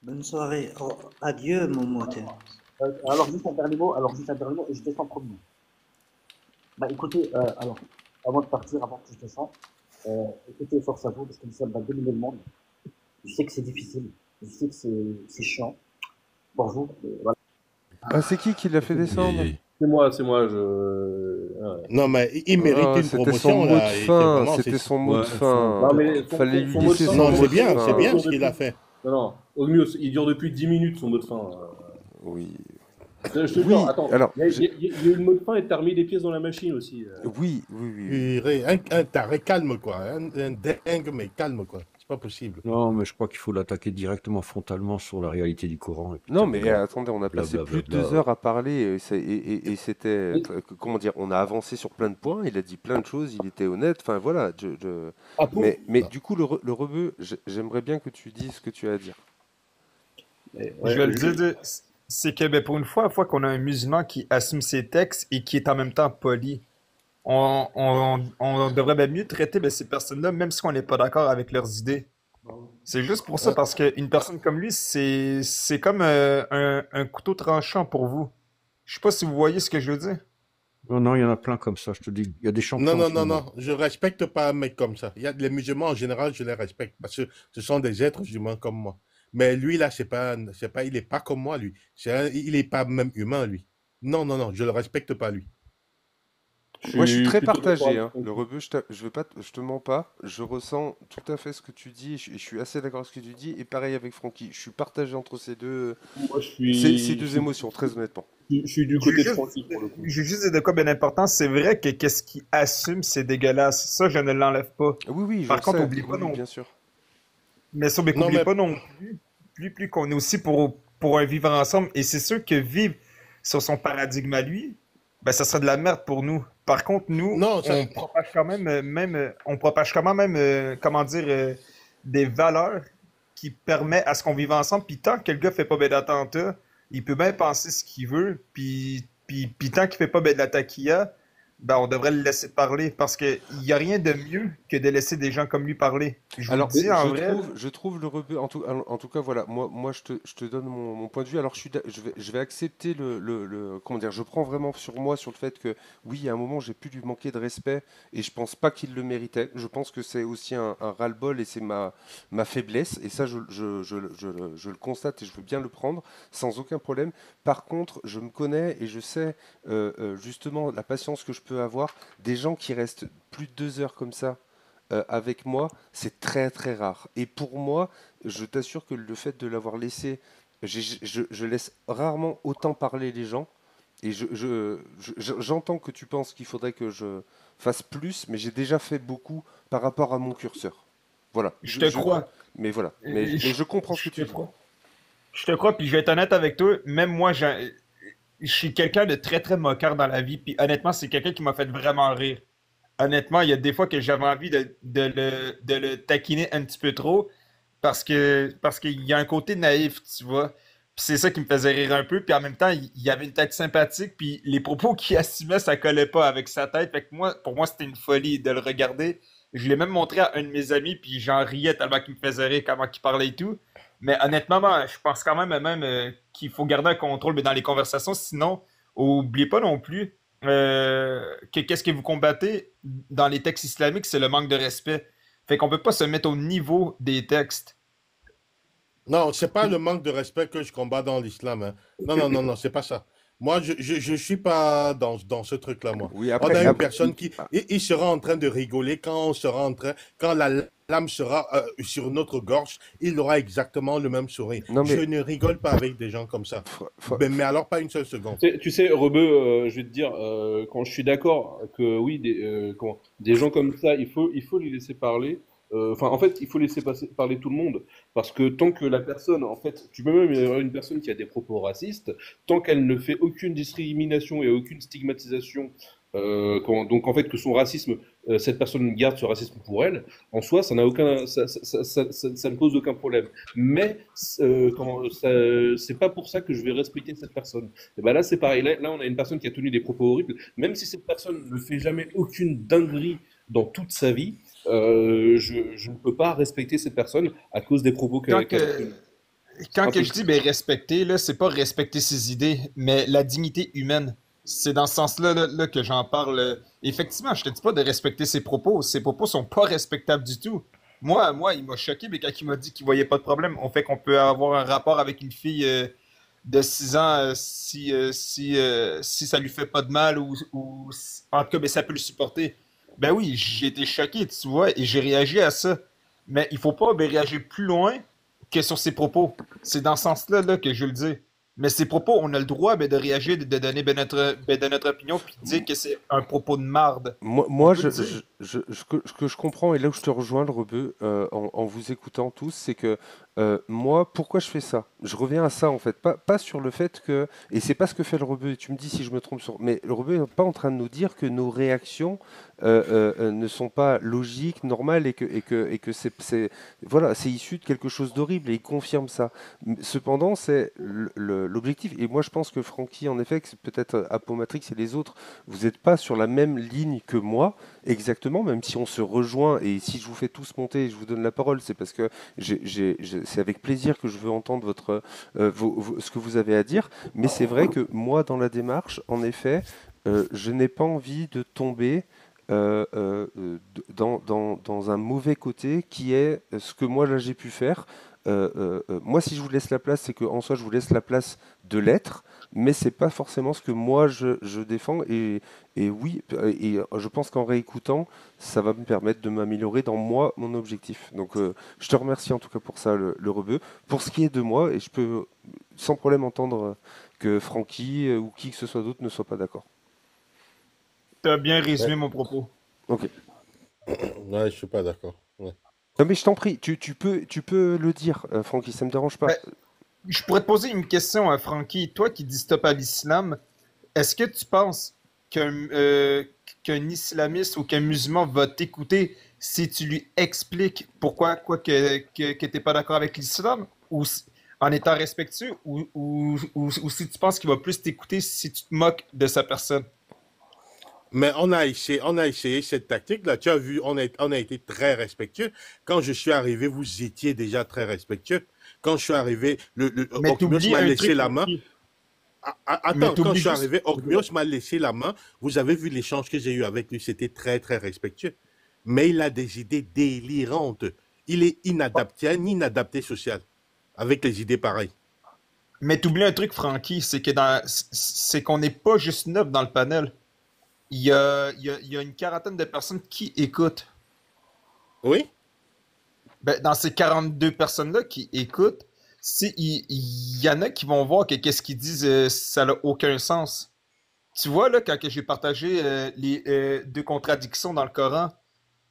Bonne soirée. Adieu, mon moteur. Alors juste un dernier mot, et je descends premier. Bah écoutez, alors, avant de partir, avant que je descende, écoutez, force à vous, parce que ça va dominer le monde. Je sais que c'est difficile, je sais que c'est chiant pour vous, mais voilà. Ah, c'est qui l'a fait descendre? C'est moi, Non, mais il mérite Ah, une c'était son promotion, mot de là. Et c'est fin, vraiment, c'était son mot de ouais. fin. Non, mais Fallait lui son mot de laisser fin, son Non, mot c'est de bien, c'est bien fin. ce qu'il a fait. Non, au mieux, il dure depuis 10 minutes son mot de fin. Oui. Je te Oui, jure, attends, alors, il y a eu le mot de fin et t'as remis les pièces dans la machine aussi. oui. Purée, un taré, calme, quoi. Un dingue, mais calme, quoi. C'est pas possible. Non, mais je crois qu'il faut l'attaquer directement frontalement sur la réalité du Coran. Et puis Non, mais terminer. attendez, on a passé plus de Blablabla. 2 heures à parler et c'était, comment dire, on a avancé sur plein de points, il a dit plein de choses, il était honnête, enfin voilà. Ah, pour... Mais du coup, le rebeu, j'aimerais bien que tu dises ce que tu as à dire. Je vais le dire, c'est que ben, pour une fois qu'on a un musulman qui assume ses textes et qui est en même temps poli, on devrait ben, mieux traiter ben, ces personnes-là, même si on n'est pas d'accord avec leurs idées. C'est juste pour ça, parce qu'une personne comme lui, c'est comme un couteau tranchant pour vous. Je sais pas si vous voyez ce que je veux dire. Non, il y en a plein comme ça, je te dis. Il y a des champions. Non. Je respecte pas un mec comme ça. Les musulmans, en général, je les respecte parce que ce sont des êtres humains comme moi. Mais lui, là, il est pas comme moi, lui. Il est pas même humain, lui. Non, je le respecte pas, lui. Moi, je suis très plutôt d'accord partagé, avec hein. toi. Le rebeu, je te mens pas. Je ressens tout à fait ce que tu dis. Je suis assez d'accord avec ce que tu dis. Et pareil avec Francky. Je suis partagé entre ces deux, Moi, ces deux émotions, très honnêtement. je suis du côté de Francky pour le coup. Je veux juste dire de quoi bien important, c'est vrai que qu'est-ce qu'il assume, c'est dégueulasse. Ça, je ne l'enlève pas. Oui, je Par le contre, sais. oublie pas Oui, non. bien sûr. Mais ça, mais Non, n'oublie mais pas non plus qu'on est aussi pour un vivre ensemble. Et c'est sûr que vivre sur son paradigme à lui, ben, ça serait de la merde pour nous. Par contre, nous, non, ça, on propage quand on propage quand même, comment dire, des valeurs qui permettent à ce qu'on vive ensemble. Puis tant que le gars fait pas ben d'attentat, il peut bien penser ce qu'il veut. Puis tant qu'il fait pas ben de la taquilla, ben on devrait le laisser parler. Parce qu'il y a rien de mieux que de laisser des gens comme lui parler. Je vous Alors, le dis en vrai. je trouve le rebeu, en tout cas, voilà, moi je te donne mon point de vue. Alors, je vais accepter comment dire, je prends vraiment sur moi sur le fait que, oui, à un moment, j'ai pu lui manquer de respect et je pense pas qu'il le méritait. Je pense que c'est aussi un ras-le-bol et c'est ma faiblesse. Et ça, je le constate et je veux bien le prendre sans aucun problème. Par contre, je me connais et je sais justement la patience que je peux avoir. Des gens qui restent plus de 2 heures comme ça avec moi, c'est très très rare. Et pour moi, je t'assure que le fait de l'avoir laissé, je laisse rarement autant parler les gens. Et j'entends que tu penses qu'il faudrait que je fasse plus, mais j'ai déjà fait beaucoup par rapport à mon curseur. Voilà. Je te crois. Mais voilà. Mais je comprends ce que tu dis. Je te crois, puis je vais être honnête avec toi. Même moi, je suis quelqu'un de très très moqueur dans la vie. Puis honnêtement, c'est quelqu'un qui m'a fait vraiment rire. Honnêtement, il y a des fois que j'avais envie de le taquiner un petit peu trop parce qu'il y a un côté naïf, tu vois. Puis c'est ça qui me faisait rire un peu. Puis en même temps, il y avait une tête sympathique. Puis les propos qu'il assumait, ça collait pas avec sa tête. Fait que moi, pour moi, c'était une folie de le regarder. Je l'ai même montré à un de mes amis, puis j'en riais tellement qu'il me faisait rire, comment il parlait et tout. Mais honnêtement, moi, je pense quand même qu'il faut garder un contrôle mais dans les conversations. Sinon, oubliez pas non plus que qu'est-ce que vous combattez dans les textes islamiques, c'est le manque de respect. Fait qu'on peut pas se mettre au niveau des textes. Non, c'est pas le manque de respect que je combats dans l'islam, hein. Non, c'est pas ça. Moi, je suis pas dans ce truc-là, moi. Oui, On a une après, personne qui, il sera en train de rigoler quand la lame sera sur notre gorge, il aura exactement le même sourire. non Je mais ne rigole pas avec des gens comme ça. Mais alors pas une seule seconde. Tu sais, Rebeu, je vais te dire, quand je suis d'accord que oui, des gens comme ça, il faut les laisser parler. Enfin, en fait, il faut laisser parler tout le monde. Parce que tant que la personne, en fait, tu peux même avoir une personne qui a des propos racistes, tant qu'elle ne fait aucune discrimination et aucune stigmatisation, donc en fait que son racisme, cette personne garde ce racisme pour elle, en soi, ça n'a aucun, ça ne pose aucun problème. Mais c'est pas pour ça que je vais respecter cette personne. Et ben là, c'est pareil. Là, on a une personne qui a tenu des propos horribles, même si cette personne ne fait jamais aucune dinguerie dans toute sa vie. je ne peux pas respecter cette personne à cause des propos Quand qu'elle a que, tenus. quand Un que peu je dis ben, respecter, là, c'est pas respecter ses idées, mais la dignité humaine. C'est dans ce sens-là là, que j'en parle. Effectivement, je te dis pas de respecter ses propos. Ses propos sont pas respectables du tout. Moi, il m'a choqué, mais quand il m'a dit qu'il voyait pas de problème, on fait qu'on peut avoir un rapport avec une fille de 6 ans si ça lui fait pas de mal ou en tout cas, ben, ça peut le supporter. Ben oui, j'ai été choqué, tu vois, et j'ai réagi à ça. Mais il faut pas ben, réagir plus loin que sur ses propos. C'est dans ce sens-là là, que je le dis. Mais ses propos, on a le droit ben, de réagir, de donner ben, de notre opinion, puis de dire que c'est un propos de marde. On Moi, peut le dire. ce que je comprends, et là où je te rejoins, le rebeu, en vous écoutant tous, c'est que moi, pourquoi je fais ça? Je reviens à ça, en fait. Pas sur le fait que. Et c'est pas ce que fait le rebeu, et tu me dis si je me trompe sur. Mais le rebeu n'est pas en train de nous dire que nos réactions ne sont pas logiques, normales, et que voilà, c'est issu de quelque chose d'horrible, et il confirme ça. Cependant, c'est l'objectif. Et moi, je pense que Francky, en effet, que c'est peut-être Apomatrix et les autres, vous n'êtes pas sur la même ligne que moi, exactement, même si on se rejoint. Et si je vous fais tous monter et je vous donne la parole, c'est parce que c'est avec plaisir que je veux entendre ce que vous avez à dire. Mais c'est vrai que moi, dans la démarche, en effet, je n'ai pas envie de tomber dans un mauvais côté qui est ce que moi là j'ai pu faire. Moi, si je vous laisse la place, c'est qu'en soi, je vous laisse la place de l'être, mais c'est pas forcément ce que moi je défends. Et oui, et je pense qu'en réécoutant, ça va me permettre de m'améliorer dans moi, mon objectif. Donc, je te remercie en tout cas pour ça, le rebeu. Pour ce qui est de moi, et je peux sans problème entendre que Francky ou qui que ce soit d'autre ne soit pas d'accord. T'as bien Ouais, résumé mon propos. Ok. ouais, je suis pas d'accord. Ouais. Non, mais je t'en prie, tu peux le dire, Francky, ça me dérange pas. Ben, je pourrais te poser une question à Francky. Toi qui dis stop à l'islam, est-ce que tu penses qu'un islamiste ou qu'un musulman va t'écouter si tu lui expliques pourquoi que t'es pas d'accord avec l'islam en étant respectueux ou si tu penses qu'il va plus t'écouter si tu te moques de sa personne? Mais on a essayé cette tactique-là. Tu as vu, on a été très respectueux. Quand je suis arrivé, vous étiez déjà très respectueux. Quand je suis arrivé, Mais Ocmios t'oublies m'a un laissé truc, la main. Francky. Mais Attends, quand je t'oublies suis juste. arrivé, Ocmios m'a laissé la main. Vous avez vu l'échange que j'ai eu avec lui. C'était très, très respectueux. Mais il a des idées délirantes. Il est inadapté, inadapté social. Avec les idées pareilles. Mais t'oublies un truc, Francky, c'est qu'on n'est pas juste neuf dans le panel. Il y a une quarantaine de personnes qui écoutent. Oui? Ben, dans ces 42 personnes-là qui écoutent, il y en a qui vont voir que qu'est-ce qu'ils disent, ça n'a aucun sens. Tu vois, là, quand que j'ai partagé les deux contradictions dans le Coran,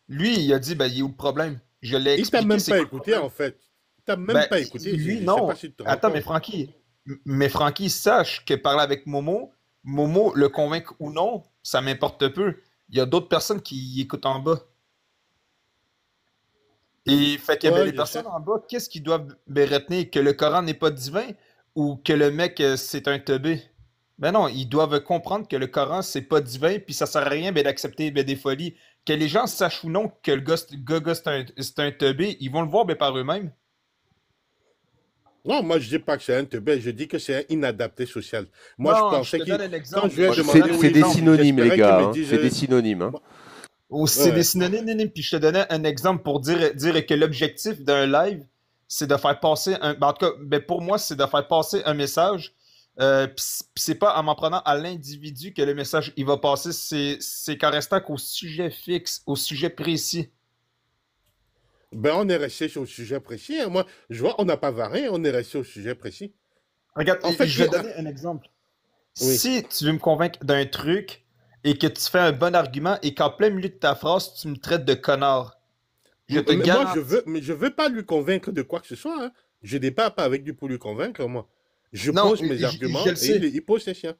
lui, il a dit, ben, il est où le problème? Je l'ai Il t'a expliqué, même c'est pas quoi le écouté, problème? en fait. Il t'a même Ben, pas écouté. lui, Je sais pas non. si tu te rends Attends, compte. Mais Francky, sache que parler avec Momo, le convaincre ou non, ça m'importe peu. Il y a d'autres personnes qui écoutent en bas. Et fait que ben, Ouais, les je personnes sais. en bas, qu'est-ce qu'ils doivent ben, retenir? Que le Coran n'est pas divin ou que le mec, c'est un teubé? Ben non, ils doivent comprendre que le Coran, c'est pas divin, puis ça sert à rien ben, d'accepter ben, des folies. Que les gens sachent ou non que le gars, c'est un teubé, ils vont le voir ben, par eux-mêmes. Non, moi, je dis pas que c'est un teubé, je dis que c'est un inadapté social. Moi, je Non, je pensais te qu'il. donne un Quand exemple. je lui ai Je te demandé, donne un C'est oui, des exemple. synonymes, les j'espérais qu'il gars, me hein. dise. C'est des synonymes, hein. Moi- Ou ouais, c'est des ouais. synonymes, puis je te donnais un exemple pour dire que l'objectif d'un live, c'est de faire passer un. Ben, en tout cas, ben, pour moi, c'est de faire passer un message. Puis c'est pas en m'en prenant à l'individu que le message il va passer, c'est qu'en restant qu'au sujet fixe, au sujet précis. Ben, on est resté sur le sujet précis, hein. Moi, je vois, on n'a pas varié, on est resté au sujet précis. Regarde, En fait, je vais donner un exemple. oui. Si tu veux me convaincre d'un truc et que tu fais un bon argument et qu'en plein milieu de ta phrase, tu me traites de connard, je te Mais moi, garantis. mais je veux pas lui convaincre de quoi que ce soit, hein. Je débat pas avec lui pour lui convaincre, moi. Je Non, pose mes je arguments le et sais. il pose ses siens.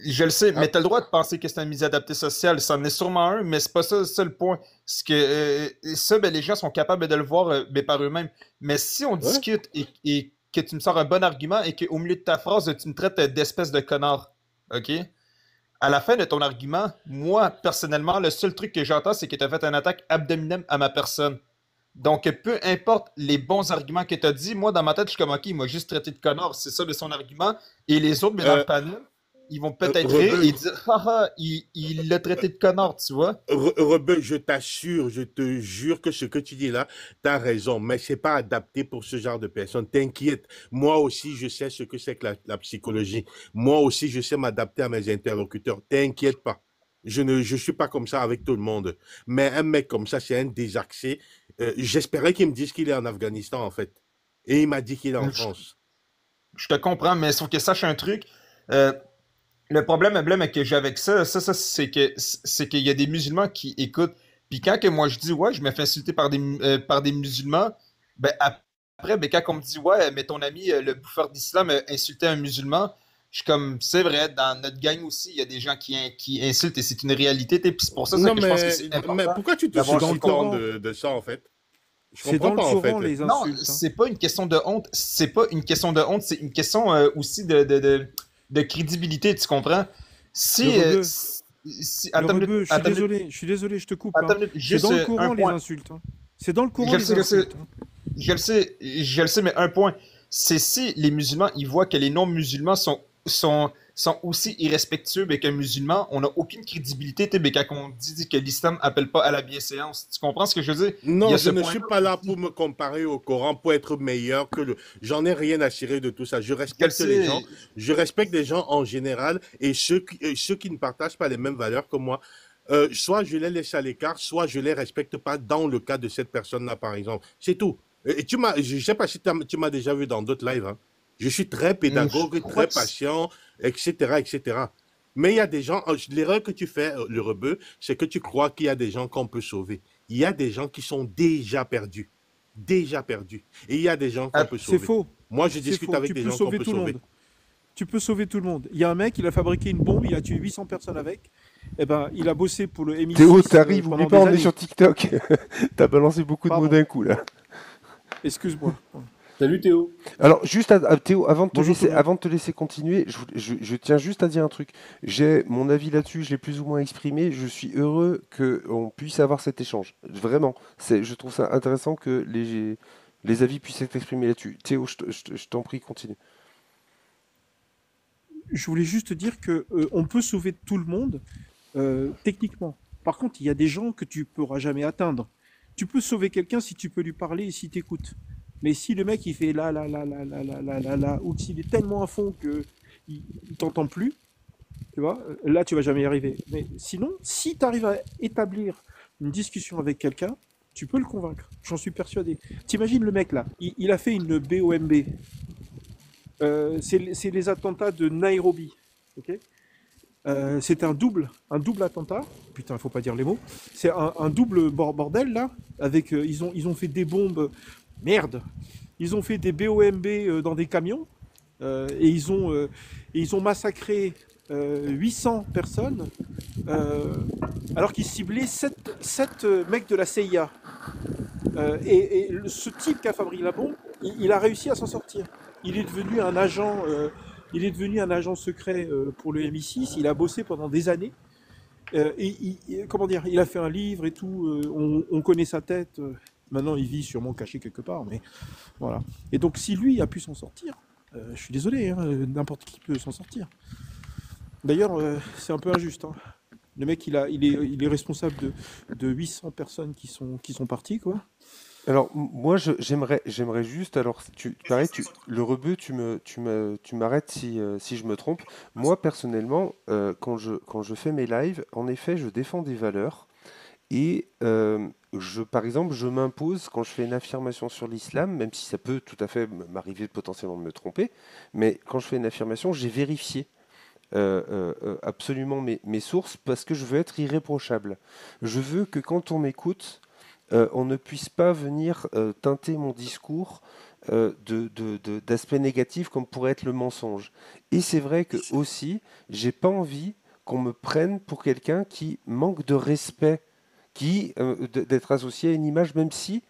Je le sais, mais Ah, t'as le droit de penser que c'est un misadapté social. Ça en est sûrement un, mais c'est pas ça le seul point. C'est que ça, ben, les gens sont capables de le voir ben, par eux-mêmes. Mais si on ouais. discute et que tu me sors un bon argument et qu'au milieu de ta phrase, tu me traites d'espèce de connard, OK? à la fin de ton argument, moi, personnellement, le seul truc que j'entends, c'est que tu as fait une attaque abdominale à ma personne. Donc, peu importe les bons arguments que tu as dit, moi, dans ma tête, je suis comme, OK, il m'a juste traité de connard. C'est ça de son argument. Et les autres, mais dans le Euh, panel, ils vont peut-être rire Rebeu, et dire, haha, il l'a traité de connard, tu vois. Rebeu, je t'assure, je te jure que ce que tu dis là, tu as raison, mais c'est pas adapté pour ce genre de personnes. T'inquiète. Moi aussi, je sais ce que c'est que la psychologie. Moi aussi, je sais m'adapter à mes interlocuteurs. T'inquiète pas. Je suis pas comme ça avec tout le monde. Mais un mec comme ça, c'est un désaxé. J'espérais qu'il me dise qu'il est en Afghanistan, en fait. Et il m'a dit qu'il est en Je, France. je te comprends, mais sauf que sache un truc. euh, Le problème que j'ai avec ça, c'est qu'il y a des musulmans qui écoutent. Puis quand que moi je dis ouais, je me fais insulter par des musulmans, ben après, ben quand on me dit ouais, mais ton ami le bouffeur d'islam a insulté un musulman, je suis comme c'est vrai, dans notre gang aussi, il y a des gens qui insultent et c'est une réalité. Puis c'est pour ça Non, que je pense que c'est mais important pourquoi tu te C'est d'avoir dans soucies le ces combats. tant Coran. de ça, en fait? Je C'est comprends dans le pas, en Coran, fait. les Non, insultes, hein. c'est pas une question de honte. C'est pas une question de honte, c'est une question aussi de crédibilité, tu comprends? Le rebeu, Attends une minute, attends une minute, je suis désolé, je te coupe, attends hein. une minute, C'est juste dans le un Coran, les point. insultes, hein. C'est dans le Coran, Je le les sais, je le sais, insultes, hein. je le sais, mais un point. C'est si les musulmans, ils voient que les non-musulmans sont aussi irrespectueux ben, qu'un musulman, on n'a aucune crédibilité, tu sais, ben, quand on dit que l'islam appelle pas à la bienséance. Tu comprends ce que je veux dire? Il y Non, a je ce ne point-là suis pas là aussi. pour me comparer au Coran, pour être meilleur que le. J'en ai rien à cirer de tout ça. Je Je le respecte les gens. sais. Je respecte les gens en général et ceux qui ne partagent pas les mêmes valeurs que moi. Soit je les laisse à l'écart, soit je les respecte pas dans le cas de cette personne-là, par exemple. C'est tout. Et je sais pas si tu m'as déjà vu dans d'autres lives, hein. Je suis très Je pédagogue, crois très que patient, etc., etc. Mais il y a des gens, l'erreur que tu fais, le rebeu, c'est que tu crois qu'il y a des gens qu'on peut sauver. Il y a des gens qui sont déjà perdus. Déjà perdus. Et il y a des gens qu'on peut C'est sauver. faux, Moi, je c'est discute faux. avec Tu des peux gens qu'on sauver peut tout le sauver. monde. Tu peux sauver tout le monde. Il y a un mec, il a fabriqué une bombe, il a tué 800 personnes avec. Eh ben, il a bossé pour le Théo, MI6 t'arrives, oublie pendant pas, des on est années. sur TikTok. T'as balancé beaucoup de mots Pardon, d'un coup là. excuse-moi. Salut Théo. Alors, juste Théo, Bonjour tout le monde. avant de te laisser continuer, je tiens juste à dire un truc. J'ai mon avis là-dessus, je l'ai plus ou moins exprimé. Je suis heureux qu'on puisse avoir cet échange. Vraiment, je trouve ça intéressant que les avis puissent être exprimés là-dessus. Théo, je t'en prie, continue. Je voulais juste te dire que on peut sauver tout le monde techniquement. Par contre, il y a des gens que tu pourras jamais atteindre. Tu peux sauver quelqu'un si tu peux lui parler et si t'écoutes. Mais si le mec il fait là, ou s'il est tellement à fond que il t'entend plus, tu vois, là tu vas jamais y arriver. Mais sinon, si tu arrives à établir une discussion avec quelqu'un, tu peux le convaincre. J'en suis persuadé. T'imagines le mec là, il a fait une BOMB. C'est les attentats de Nairobi. Ok. C'est un double attentat. Putain, il faut pas dire les mots. C'est un double bordel là. Avec ils ont fait des bombes. Merde. Ils ont fait des BOMB dans des camions et ils ont massacré 800 personnes alors qu'ils ciblaient 7 mecs de la CIA. Ce type qui a fabriqué la bombe, il a réussi à s'en sortir. Il est devenu un agent, secret pour le MI6. Il a bossé pendant des années. Comment dire, il a fait un livre et tout. On connaît sa tête. Maintenant, il vit sûrement caché quelque part, mais voilà. Et donc, si lui a pu s'en sortir, je suis désolé, hein, n'importe qui peut s'en sortir. D'ailleurs, c'est un peu injuste, hein. Le mec, il est responsable de 800 personnes qui sont parties, quoi. Alors, moi, j'aimerais juste, alors, pareil, le rebeu, tu m'arrêtes si je me trompe. Moi, personnellement, quand je fais mes lives, en effet, je défends des valeurs. Et par exemple, je m'impose quand je fais une affirmation sur l'islam, même si ça peut tout à fait m'arriver potentiellement de me tromper, mais quand je fais une affirmation, j'ai vérifié absolument mes sources parce que je veux être irréprochable. Je veux que quand on m'écoute, on ne puisse pas venir teinter mon discours d'aspects négatifs comme pourrait être le mensonge. Et c'est vrai que aussi, j'ai pas envie qu'on me prenne pour quelqu'un qui manque de respect, d'être associé à une image, même si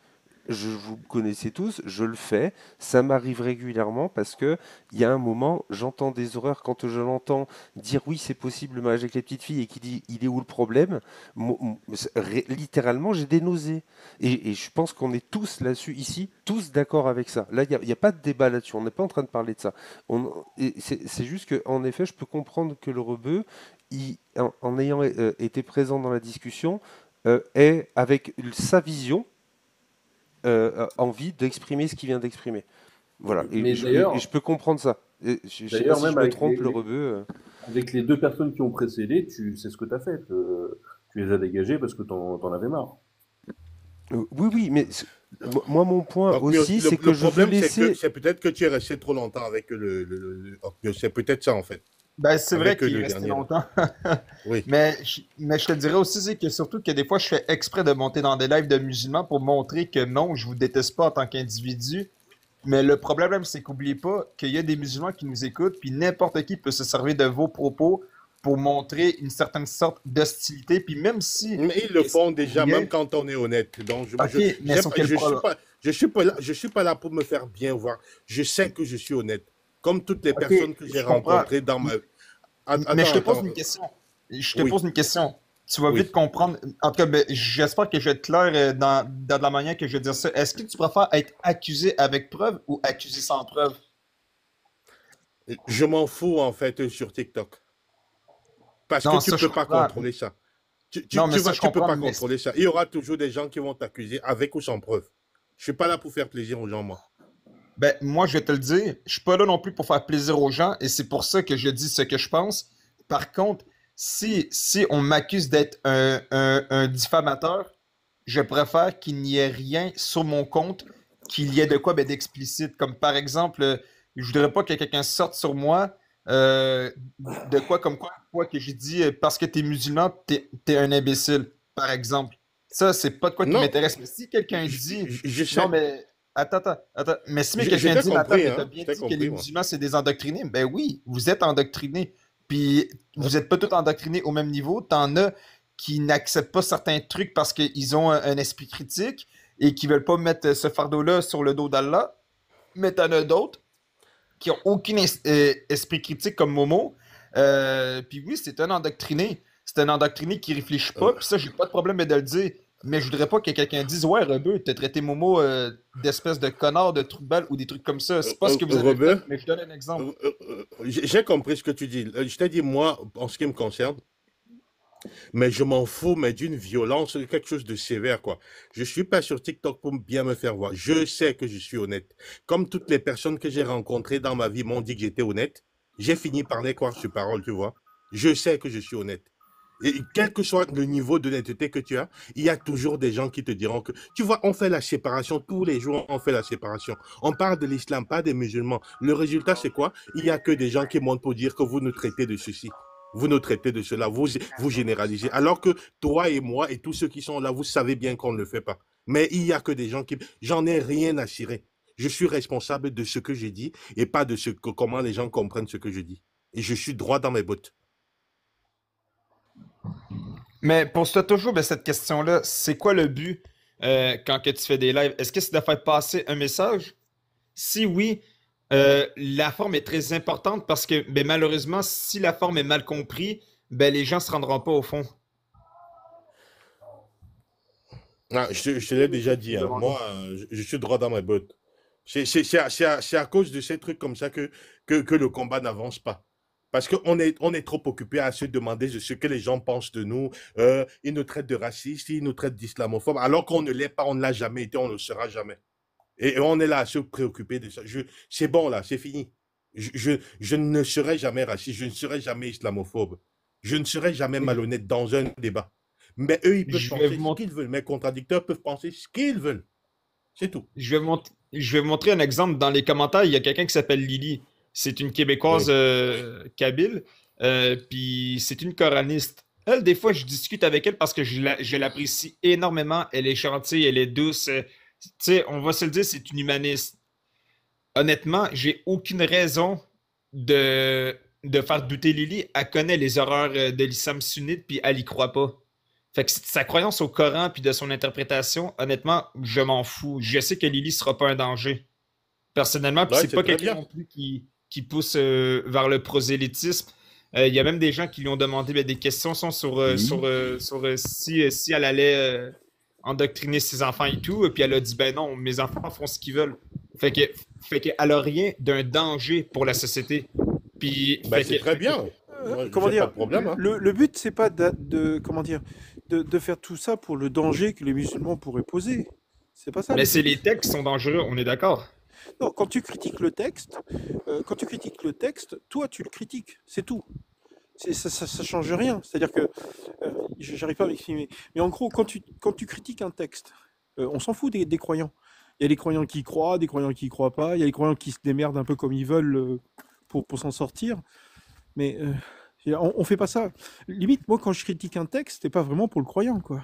vous me connaissez tous, je le fais, ça m'arrive régulièrement parce que il y a un moment, j'entends des horreurs quand je l'entends dire oui, c'est possible le mariage avec les petites filles et qui dit il est où le problème, littéralement j'ai des nausées. Et je pense qu'on est tous là-dessus ici, tous d'accord avec ça. Là, il y a pas de débat là-dessus, on n'est pas en train de parler de ça. C'est juste que, en effet, je peux comprendre que le rebeu, en ayant été présent dans la discussion, ait, avec sa vision, envie d'exprimer ce qu'il vient d'exprimer. Voilà, Mais et je d'ailleurs, peux comprendre ça. Et je sais pas d'ailleurs, si même je me trompe, le rebeu. avec les deux personnes qui ont précédé, tu sais ce que tu as fait. Tu les as dégagés parce que t'en avais marre. Oui, oui, mais moi, mon point Donc, aussi, c'est que le je veux problème, c'est que laisser. c'est peut-être que tu es resté trop longtemps avec c'est peut-être ça, en fait. Ben, c'est vrai Avec qu'il est le resté dernier, là. longtemps. Oui. Mais je te dirais aussi, c'est que surtout que des fois, je fais exprès de monter dans des lives de musulmans pour montrer que non, je vous déteste pas en tant qu'individu. Mais le problème, c'est qu'oubliez pas qu'il y a des musulmans qui nous écoutent, puis n'importe qui peut se servir de vos propos pour montrer une certaine sorte d'hostilité. Puis même si. Mais ils le font déjà, Rien. même quand on est honnête. Donc, Ok, mais sur quel problème? je suis pas là pour me faire bien voir. Je sais que je suis honnête. Comme toutes les Ok, personnes que j'ai je comprends. rencontrées dans ma... Mais je te pose Attends. une question. Je te Oui, pose une question. Tu vas oui. vite comprendre. En tout cas, ben, j'espère que je vais être clair dans la manière que je vais dire ça. Est-ce que tu préfères être accusé avec preuve ou accusé sans preuve? Je m'en fous, en fait, sur TikTok. Parce que Non, tu ça, je peux pas comprends. contrôler ça. Non, mais ça, je Tu peux comprends, pas mais contrôler ça. Il y aura toujours des gens qui vont t'accuser avec ou sans preuve. Je suis pas là pour faire plaisir aux gens, moi. ben, moi, je vais te le dire, je suis pas là non plus pour faire plaisir aux gens et c'est pour ça que je dis ce que je pense. Par contre, si on m'accuse d'être un diffamateur, je préfère qu'il n'y ait rien sur mon compte, qu'il y ait de quoi ben, d'explicite. Comme par exemple, je voudrais pas que quelqu'un sorte sur moi de quoi comme quoi que j'ai dit parce que t'es musulman, t'es un imbécile, par exemple. Ça, c'est pas de quoi qui Non, m'intéresse. Mais si quelqu'un dit je non, sais. mais attends. Mais si Je quelqu'un t'ai dit, mais attends, compris, mais t'as hein. bien Je t'ai dit que les compris, moi. musulmans, c'est des endoctrinés. Ben oui, vous êtes endoctrinés. Puis vous êtes pas tous endoctrinés au même niveau. T'en as qui n'acceptent pas certains trucs parce qu'ils ont un esprit critique et qui veulent pas mettre ce fardeau-là sur le dos d'Allah. Mais t'en as d'autres qui ont aucun esprit critique comme Momo. Puis oui, c'est un endoctriné. C'est un endoctriné qui réfléchit pas. Puis ça, j'ai pas de problème de le dire. Mais je voudrais pas que quelqu'un dise ouais, Rebeu, t'as traité Momo d'espèce de connard, de trou de balle ou des trucs comme ça. C'est pas ce que vous avez fait, Robert, mais je donne un exemple. j'ai compris ce que tu dis. Je t'ai dit, moi, en ce qui me concerne, mais je m'en fous, mais d'une violence, quelque chose de sévère, quoi. Je suis pas sur TikTok pour bien me faire voir. Je sais que je suis honnête. Comme toutes les personnes que j'ai rencontrées dans ma vie m'ont dit que j'étais honnête, j'ai fini par les croire sur parole, tu vois. Je sais que je suis honnête. Et quel que soit le niveau d'honnêteté que tu as, il y a toujours des gens qui te diront que, tu vois, on fait la séparation, tous les jours, on fait la séparation. On parle de l'islam, pas des musulmans. Le résultat, c'est quoi? Il y a que des gens qui montent pour dire que vous nous traitez de ceci. Vous nous traitez de cela, vous généralisez. Alors que toi et moi et tous ceux qui sont là, vous savez bien qu'on ne le fait pas. Mais il y a que des gens qui... J'en ai rien à cirer. Je suis responsable de ce que j'ai dit et pas de comment les gens comprennent ce que je dis. Et je suis droit dans mes bottes. Mais pose-toi toujours ben, cette question-là. C'est quoi le but quand que tu fais des lives? Est-ce que c'est de faire passer un message? Si oui, la forme est très importante parce que ben, malheureusement, si la forme est mal comprise, ben, les gens ne se rendront pas au fond. Ah, je te l'ai déjà dit, hein. Moi, je suis droit dans mes bottes. C'est à cause de ces trucs comme ça que le combat n'avance pas. Parce on est trop occupé à se demander de ce que les gens pensent de nous. Ils nous traitent de racistes, ils nous traitent d'islamophobes, alors qu'on ne l'est pas, on ne l'a jamais été, on ne le sera jamais. Et on est là à se préoccuper de ça. C'est bon là, c'est fini. Je ne serai jamais raciste, je ne serai jamais islamophobe. Je ne serai jamais malhonnête dans un débat. Mais eux, ils peuvent Je vais penser vous ce montrer. qu'ils veulent. Mes contradicteurs peuvent penser ce qu'ils veulent. C'est tout. Je vais vous montrer un exemple. Dans les commentaires, il y a quelqu'un qui s'appelle Lily. C'est une Québécoise Oui. kabyle. Puis c'est une coraniste. Elle, des fois, je discute avec elle parce que je l'apprécie énormément. Elle est gentille, elle est douce. Tu sais, on va se le dire, c'est une humaniste. Honnêtement, j'ai aucune raison de faire douter Lily. Elle connaît les horreurs de l'islam sunnite, puis elle y croit pas. Fait que sa croyance au Coran puis de son interprétation, honnêtement, je m'en fous. Je sais que Lily sera pas un danger. Personnellement, puis Ouais, c'est c'est pas très quelqu'un bien. non plus qui pousse vers le prosélytisme. Il y a même des gens qui lui ont demandé des questions sur si elle allait endoctriner ses enfants et tout, puis elle a dit ben non, mes enfants font ce qu'ils veulent. Fait que, fait qu'elle a rien d'un danger pour la société. Puis, Ben, c'est très bien. Moi, Comment j'ai pas de dire, problème. Hein. le but, c'est pas comment dire, de faire tout ça pour le danger que les musulmans pourraient poser. C'est pas ça mais le c'est but. les textes qui sont dangereux, on est d'accord. Non, quand tu critiques le texte, toi, tu le critiques, c'est tout. Ça change rien. C'est-à-dire que, j'arrive pas à m'exprimer, mais en gros, quand tu critiques un texte, on s'en fout des croyants. Il y a des croyants qui y croient, des croyants qui y croient pas, il y a des croyants qui se démerdent un peu comme ils veulent pour s'en sortir, mais on fait pas ça. Limite, moi, quand je critique un texte, c'est pas vraiment pour le croyant, quoi.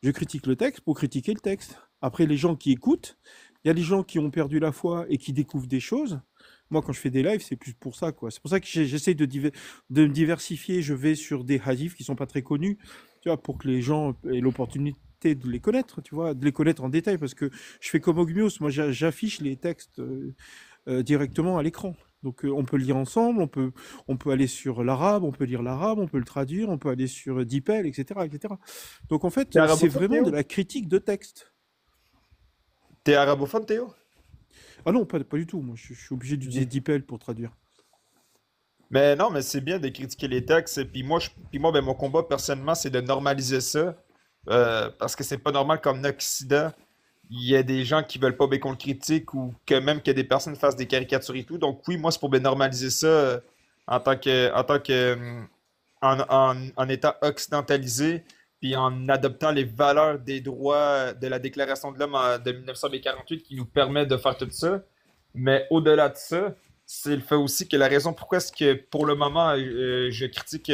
Je critique le texte pour critiquer le texte. Après, les gens qui écoutent, il y a des gens qui ont perdu la foi et qui découvrent des choses. Moi, quand je fais des lives, c'est plus pour ça, quoi. C'est pour ça que j'essaie de me diversifier. Je vais sur des hadiths qui sont pas très connus, tu vois, pour que les gens aient l'opportunité de les connaître, tu vois, de les connaître en détail, parce que je fais comme Ogmios, moi, j'affiche les textes directement à l'écran. Donc, on peut lire ensemble, on peut aller sur l'arabe, on peut lire l'arabe, on peut le traduire, on peut aller sur DeepL, etc., etc. Donc, en fait, T'es c'est arabophone, vraiment de Théo? la critique de texte. T'es arabophone, Théo? Ah non, pas du tout. Moi, je suis obligé d'utiliser DeepL pour traduire. Mais non, mais c'est bien de critiquer les textes. Puis moi, ben, mon combat personnellement, c'est de normaliser ça. Parce que c'est pas normal qu'en Occident, il y ait des gens qui veulent pas ben, qu'on le critique ou que même que des personnes fassent des caricatures et tout. Donc oui, moi, c'est pour ben, normaliser ça en étant occidentalisé, puis en adoptant les valeurs des droits de la Déclaration de l'homme de 1948 qui nous permet de faire tout ça. Mais au-delà de ça, c'est le fait aussi que la raison pourquoi est-ce que pour le moment je critique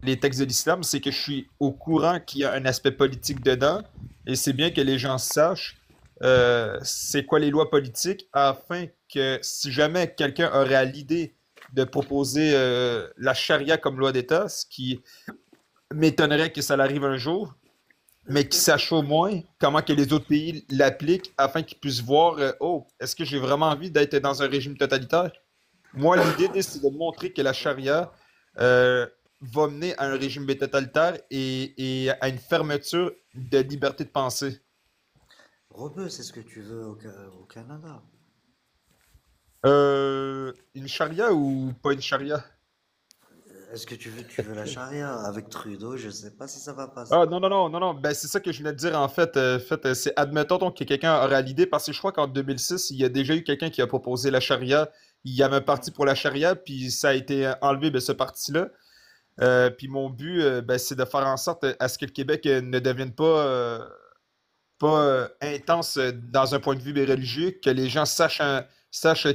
les textes de l'islam, c'est que je suis au courant qu'il y a un aspect politique dedans et c'est bien que les gens sachent c'est quoi les lois politiques afin que si jamais quelqu'un aurait à l'idée de proposer la charia comme loi d'État, ce qui m'étonnerait que ça arrive un jour, mais qui sache au moins comment que les autres pays l'appliquent afin qu'ils puissent voir, oh, est-ce que j'ai vraiment envie d'être dans un régime totalitaire? Moi, l'idée, c'est de montrer que la charia euh, va mener à un régime totalitaire et à une fermeture de liberté de pensée. Rebeu, c'est ce que tu veux au Canada. Une charia ou pas une charia? Est-ce que tu veux la charia avec Trudeau? Je sais pas si ça va passer. Ah non, non, non, non, non. Ben, c'est ça que je venais de dire en fait. C'est admettons donc que quelqu'un aurait l'idée, parce que je crois qu'en 2006, il y a déjà eu quelqu'un qui a proposé la charia. Il y avait un parti pour la charia, puis ça a été enlevé, ben, ce parti-là. Puis mon but, ben, c'est de faire en sorte à ce que le Québec ne devienne pas intense dans un point de vue religieux, que les gens sachent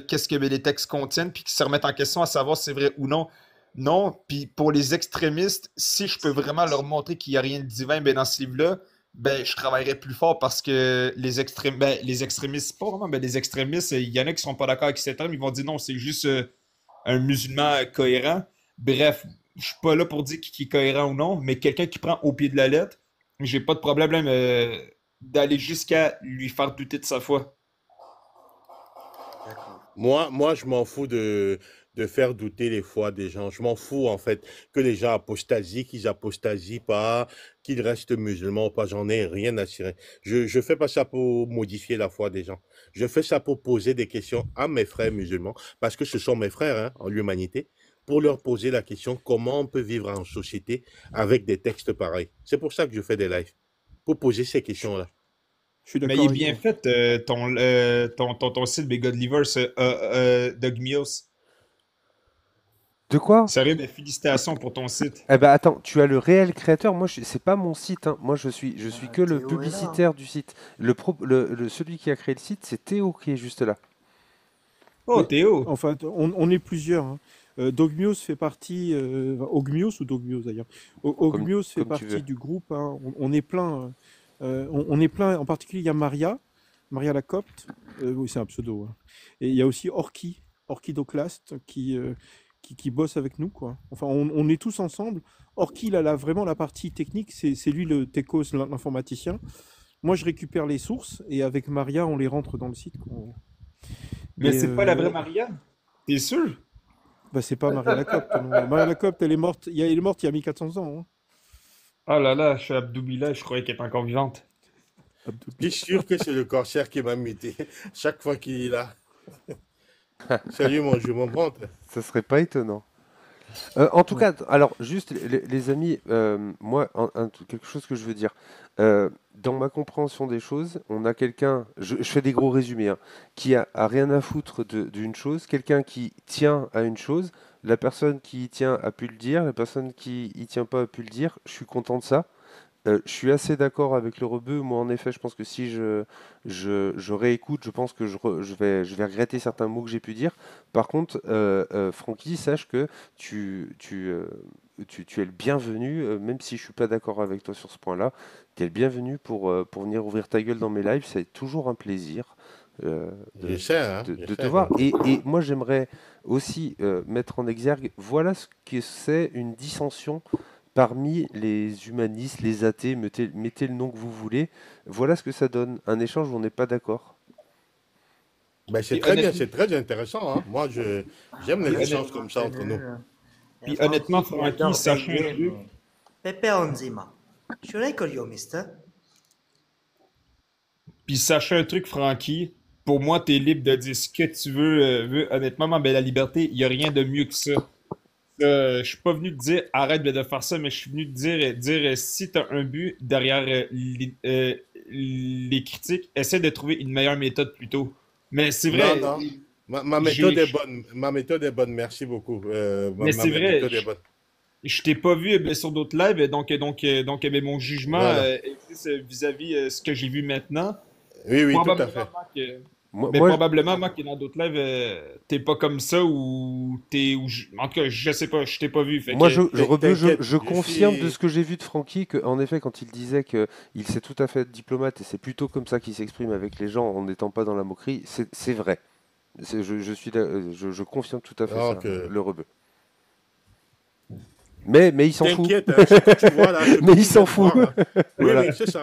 qu'est-ce que les textes contiennent, puis qu'ils se remettent en question à savoir si c'est vrai ou non. Non, puis pour les extrémistes, si je peux vraiment leur montrer qu'il n'y a rien de divin ben, dans ce livre-là, ben, je travaillerai plus fort parce que les extrémistes, pas vraiment, ben, les extrémistes, il y en a qui sont pas d'accord avec cet homme, ils vont dire non, c'est juste un musulman cohérent. Bref, je suis pas là pour dire qui est cohérent ou non, mais quelqu'un qui prend au pied de la lettre, j'ai pas de problème d'aller jusqu'à lui faire douter de sa foi. D'accord. Moi, je m'en fous de faire douter les foi des gens. Je m'en fous, en fait, que les gens apostasient, qu'ils apostasient pas, qu'ils restent musulmans ou pas. J'en ai rien à cirer. Je fais pas ça pour modifier la foi des gens. Je fais ça pour poser des questions à mes frères musulmans, parce que ce sont mes frères, hein, en l'humanité, pour leur poser la question comment on peut vivre en société avec des textes pareils. C'est pour ça que je fais des lives, pour poser ces questions-là. Je suis Mais d'accord il est avec bien toi. fait, ton site, mes Godlivers, Dogmios. De quoi? Sérieux, mais félicitations pour ton site. Eh ben attends, tu as le réel créateur. Moi, c'est pas mon site, hein. Moi, je suis que le Théo est là. publicitaire du site. Celui qui a créé le site, c'est Théo qui est juste là. Oh, Mais Théo. enfin, on est plusieurs, hein. Dogmios fait partie, Ogmios ou Dogmios d'ailleurs. Ogmios fait Comme tu veux. partie du groupe, hein. On est plein. On est plein. En particulier, il y a Maria la Copte. Oui, c'est un pseudo, hein. Et il y a aussi Orki Doclast, qui bosse avec nous, quoi. Enfin, on est tous ensemble. Orki, il a vraiment la partie technique, c'est lui le techos, l'informaticien. Moi, je récupère les sources et avec Maria, on les rentre dans le site, quoi. Mais Et c'est pas la vraie Maria? T'es sûr? bah, c'est pas Maria Lacopte, non. Maria Lacopte, elle est morte, elle est morte il y a 1400 ans. Hein. Oh là là, je suis Abdoubila, je croyais qu'elle était encore vivante. Je suis sûr que c'est le corsaire qui m'a muté chaque fois qu'il est là. Sérieux, mon je m'en montre. Ça serait pas étonnant. En tout Ouais. cas, alors juste les amis, moi, quelque chose que je veux dire. Dans ma compréhension des choses, on a quelqu'un, je fais des gros résumés, hein, qui a rien à foutre d'une chose, quelqu'un qui tient à une chose, la personne qui y tient a pu le dire, la personne qui y tient pas a pu le dire, je suis content de ça. Je suis assez d'accord avec le rebeu. Moi, en effet, je pense que si je réécoute, je pense que je vais regretter certains mots que j'ai pu dire. Par contre, Francky, sache que tu es le bienvenu, même si je suis pas d'accord avec toi sur ce point-là. Tu es le bienvenu pour venir ouvrir ta gueule dans mes lives. C'est toujours un plaisir Je sais, hein, je de te sais. voir. Et moi, j'aimerais aussi mettre en exergue, voilà ce que c'est une dissension parmi les humanistes, les athées, mettez le nom que vous voulez. Voilà ce que ça donne, un échange où on n'est pas d'accord. Ben, c'est Puis très bien, honnêtement, c'est très intéressant. Hein. Moi, j'aime puis les honnêtement, échanges comme ça entre nous. puis honnêtement, Francky, sachant un truc, Pepe Onzima. Shurei mister. puis sachant un truc, Francky, pour moi, t'es libre de dire ce que tu veux. Honnêtement, moi, ben, la liberté, il n'y a rien de mieux que ça. Je suis pas venu te dire arrête de faire ça, mais je suis venu te dire si tu as un but derrière les critiques, essaie de trouver une meilleure méthode plutôt. Mais c'est Non, vrai, non. Ma méthode j'ai, est bonne. Ma méthode est bonne. Merci beaucoup. mais c'est vrai, Méthode est bonne. je t'ai pas vu sur d'autres lives, donc ben, mon jugement Voilà. existe vis-à-vis ce que j'ai vu maintenant. Oui, oui, tout à Probablement, fait. mais Moi, probablement, moi, que dans d'autres lives, t'es pas comme ça ou en tout cas, je sais pas, je t'ai pas vu. Fait moi, que Rebeu, T'inquiète, je confirme de suis. ce que j'ai vu de Francky que, en effet, quand il disait qu'il sait tout à fait être diplomate et c'est plutôt comme ça qu'il s'exprime avec les gens en n'étant pas dans la moquerie, c'est vrai. Je confirme tout à fait ça, Donc, le Rebeu. Mais il s'en fout. t'inquiète, hein, ce que tu vois là, ce que Mais il tu s'en viens de fout. voir, hein. Oui, Voilà. oui, c'est ça.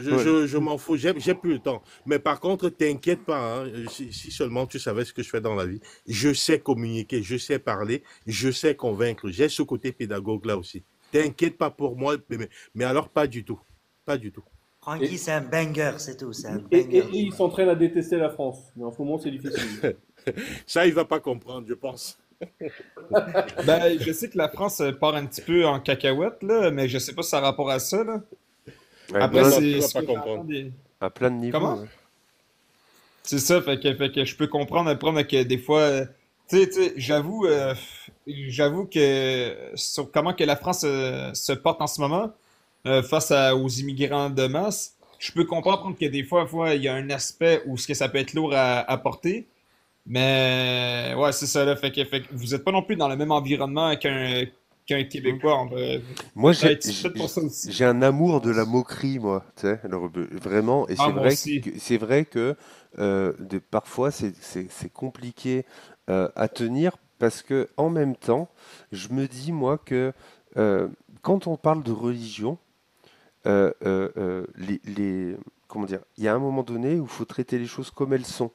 Voilà. Je m'en fous, j'ai plus le temps. Mais par contre, t'inquiète pas, hein, si seulement tu savais ce que je fais dans la vie. Je sais communiquer, je sais parler, je sais convaincre. J'ai ce côté pédagogue là aussi. T'inquiète pas pour moi, mais alors pas du tout. Pas du tout. Francky, c'est un banger, c'est tout. C'est un Et banger. il s'entraîne à détester la France. Mais en ce moment, c'est difficile. Ça, il va pas comprendre, je pense. ben, je sais que la France part un petit peu en cacahuète, là, mais je sais pas si ça a rapport à ça, là. Ouais, Après, Non, plein- non, tu c'est vas ce pas que comprendre. j'entends des... à plein de niveaux. Comment? Ouais. C'est ça, fait que je peux comprendre que des fois, tu sais, j'avoue que sur comment que la France se porte en ce moment face aux immigrants de masse, je peux comprendre que des fois, il y a un aspect où ce que ça peut être lourd à porter, mais ouais, c'est ça là, fait que vous êtes pas non plus dans le même environnement qu'un Québécois. Moi, C'est peut-être pour ça aussi. j'ai un amour de la moquerie, moi, tu sais, vraiment. Et Ah, moi aussi. c'est vrai que parfois c'est compliqué à tenir parce que en même temps, je me dis moi que quand on parle de religion, comment dire, il y a un moment donné où il faut traiter les choses comme elles sont.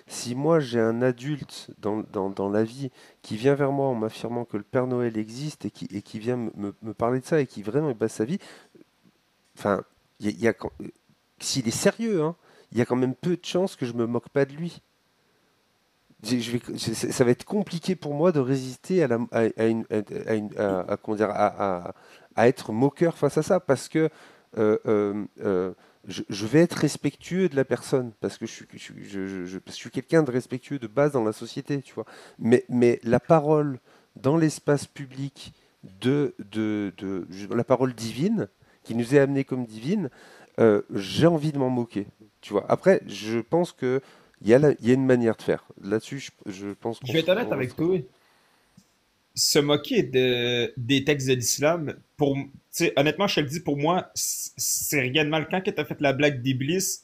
Si moi j'ai un adulte dans la vie qui vient vers moi en m'affirmant que le Père Noël existe et qui vient me parler de ça et qui vraiment il base sa vie, enfin, il y a s'il est sérieux, hein, il y a quand même peu de chances que je me moque pas de lui. Ça va être compliqué pour moi de résister comment dire, à être moqueur face à ça parce que euh, euh, euh, je vais être respectueux de la personne parce que parce que je suis quelqu'un de respectueux de base dans la société, tu vois. Mais la parole dans l'espace public la parole divine qui nous est amenée comme divine, j'ai envie de m'en moquer, tu vois. Après, je pense que il y a une manière de faire. Là-dessus, je pense Je vais être honnête avec toi. Se moquer des textes de l'islam, tu sais, honnêtement, je te le dis, pour moi, c'est rien de mal. Quand tu as fait la blague d'Iblis,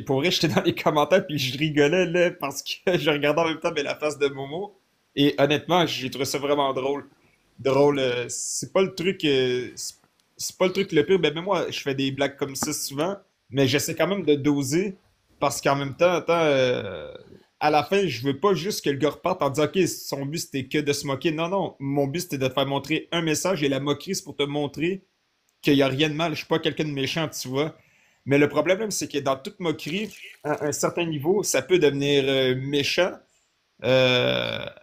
pour vrai, j'étais dans les commentaires puis je rigolais là, parce que je regardais en même temps mais la face de Momo. Et honnêtement, j'ai trouvé ça vraiment drôle. Drôle. C'est pas le truc. C'est pas le truc le pire. Ben, même moi, je fais des blagues comme ça souvent, mais j'essaie quand même de doser parce qu'en même temps, attends, à la fin, je veux pas juste que le gars reparte en disant, OK, son but c'était que de se moquer. Non, non. Mon but c'était de te faire montrer un message et la moquerie, c'est pour te montrer qu'il y a rien de mal. Je suis pas quelqu'un de méchant, tu vois. Mais le problème, même, c'est que dans toute moquerie, à un certain niveau, ça peut devenir méchant.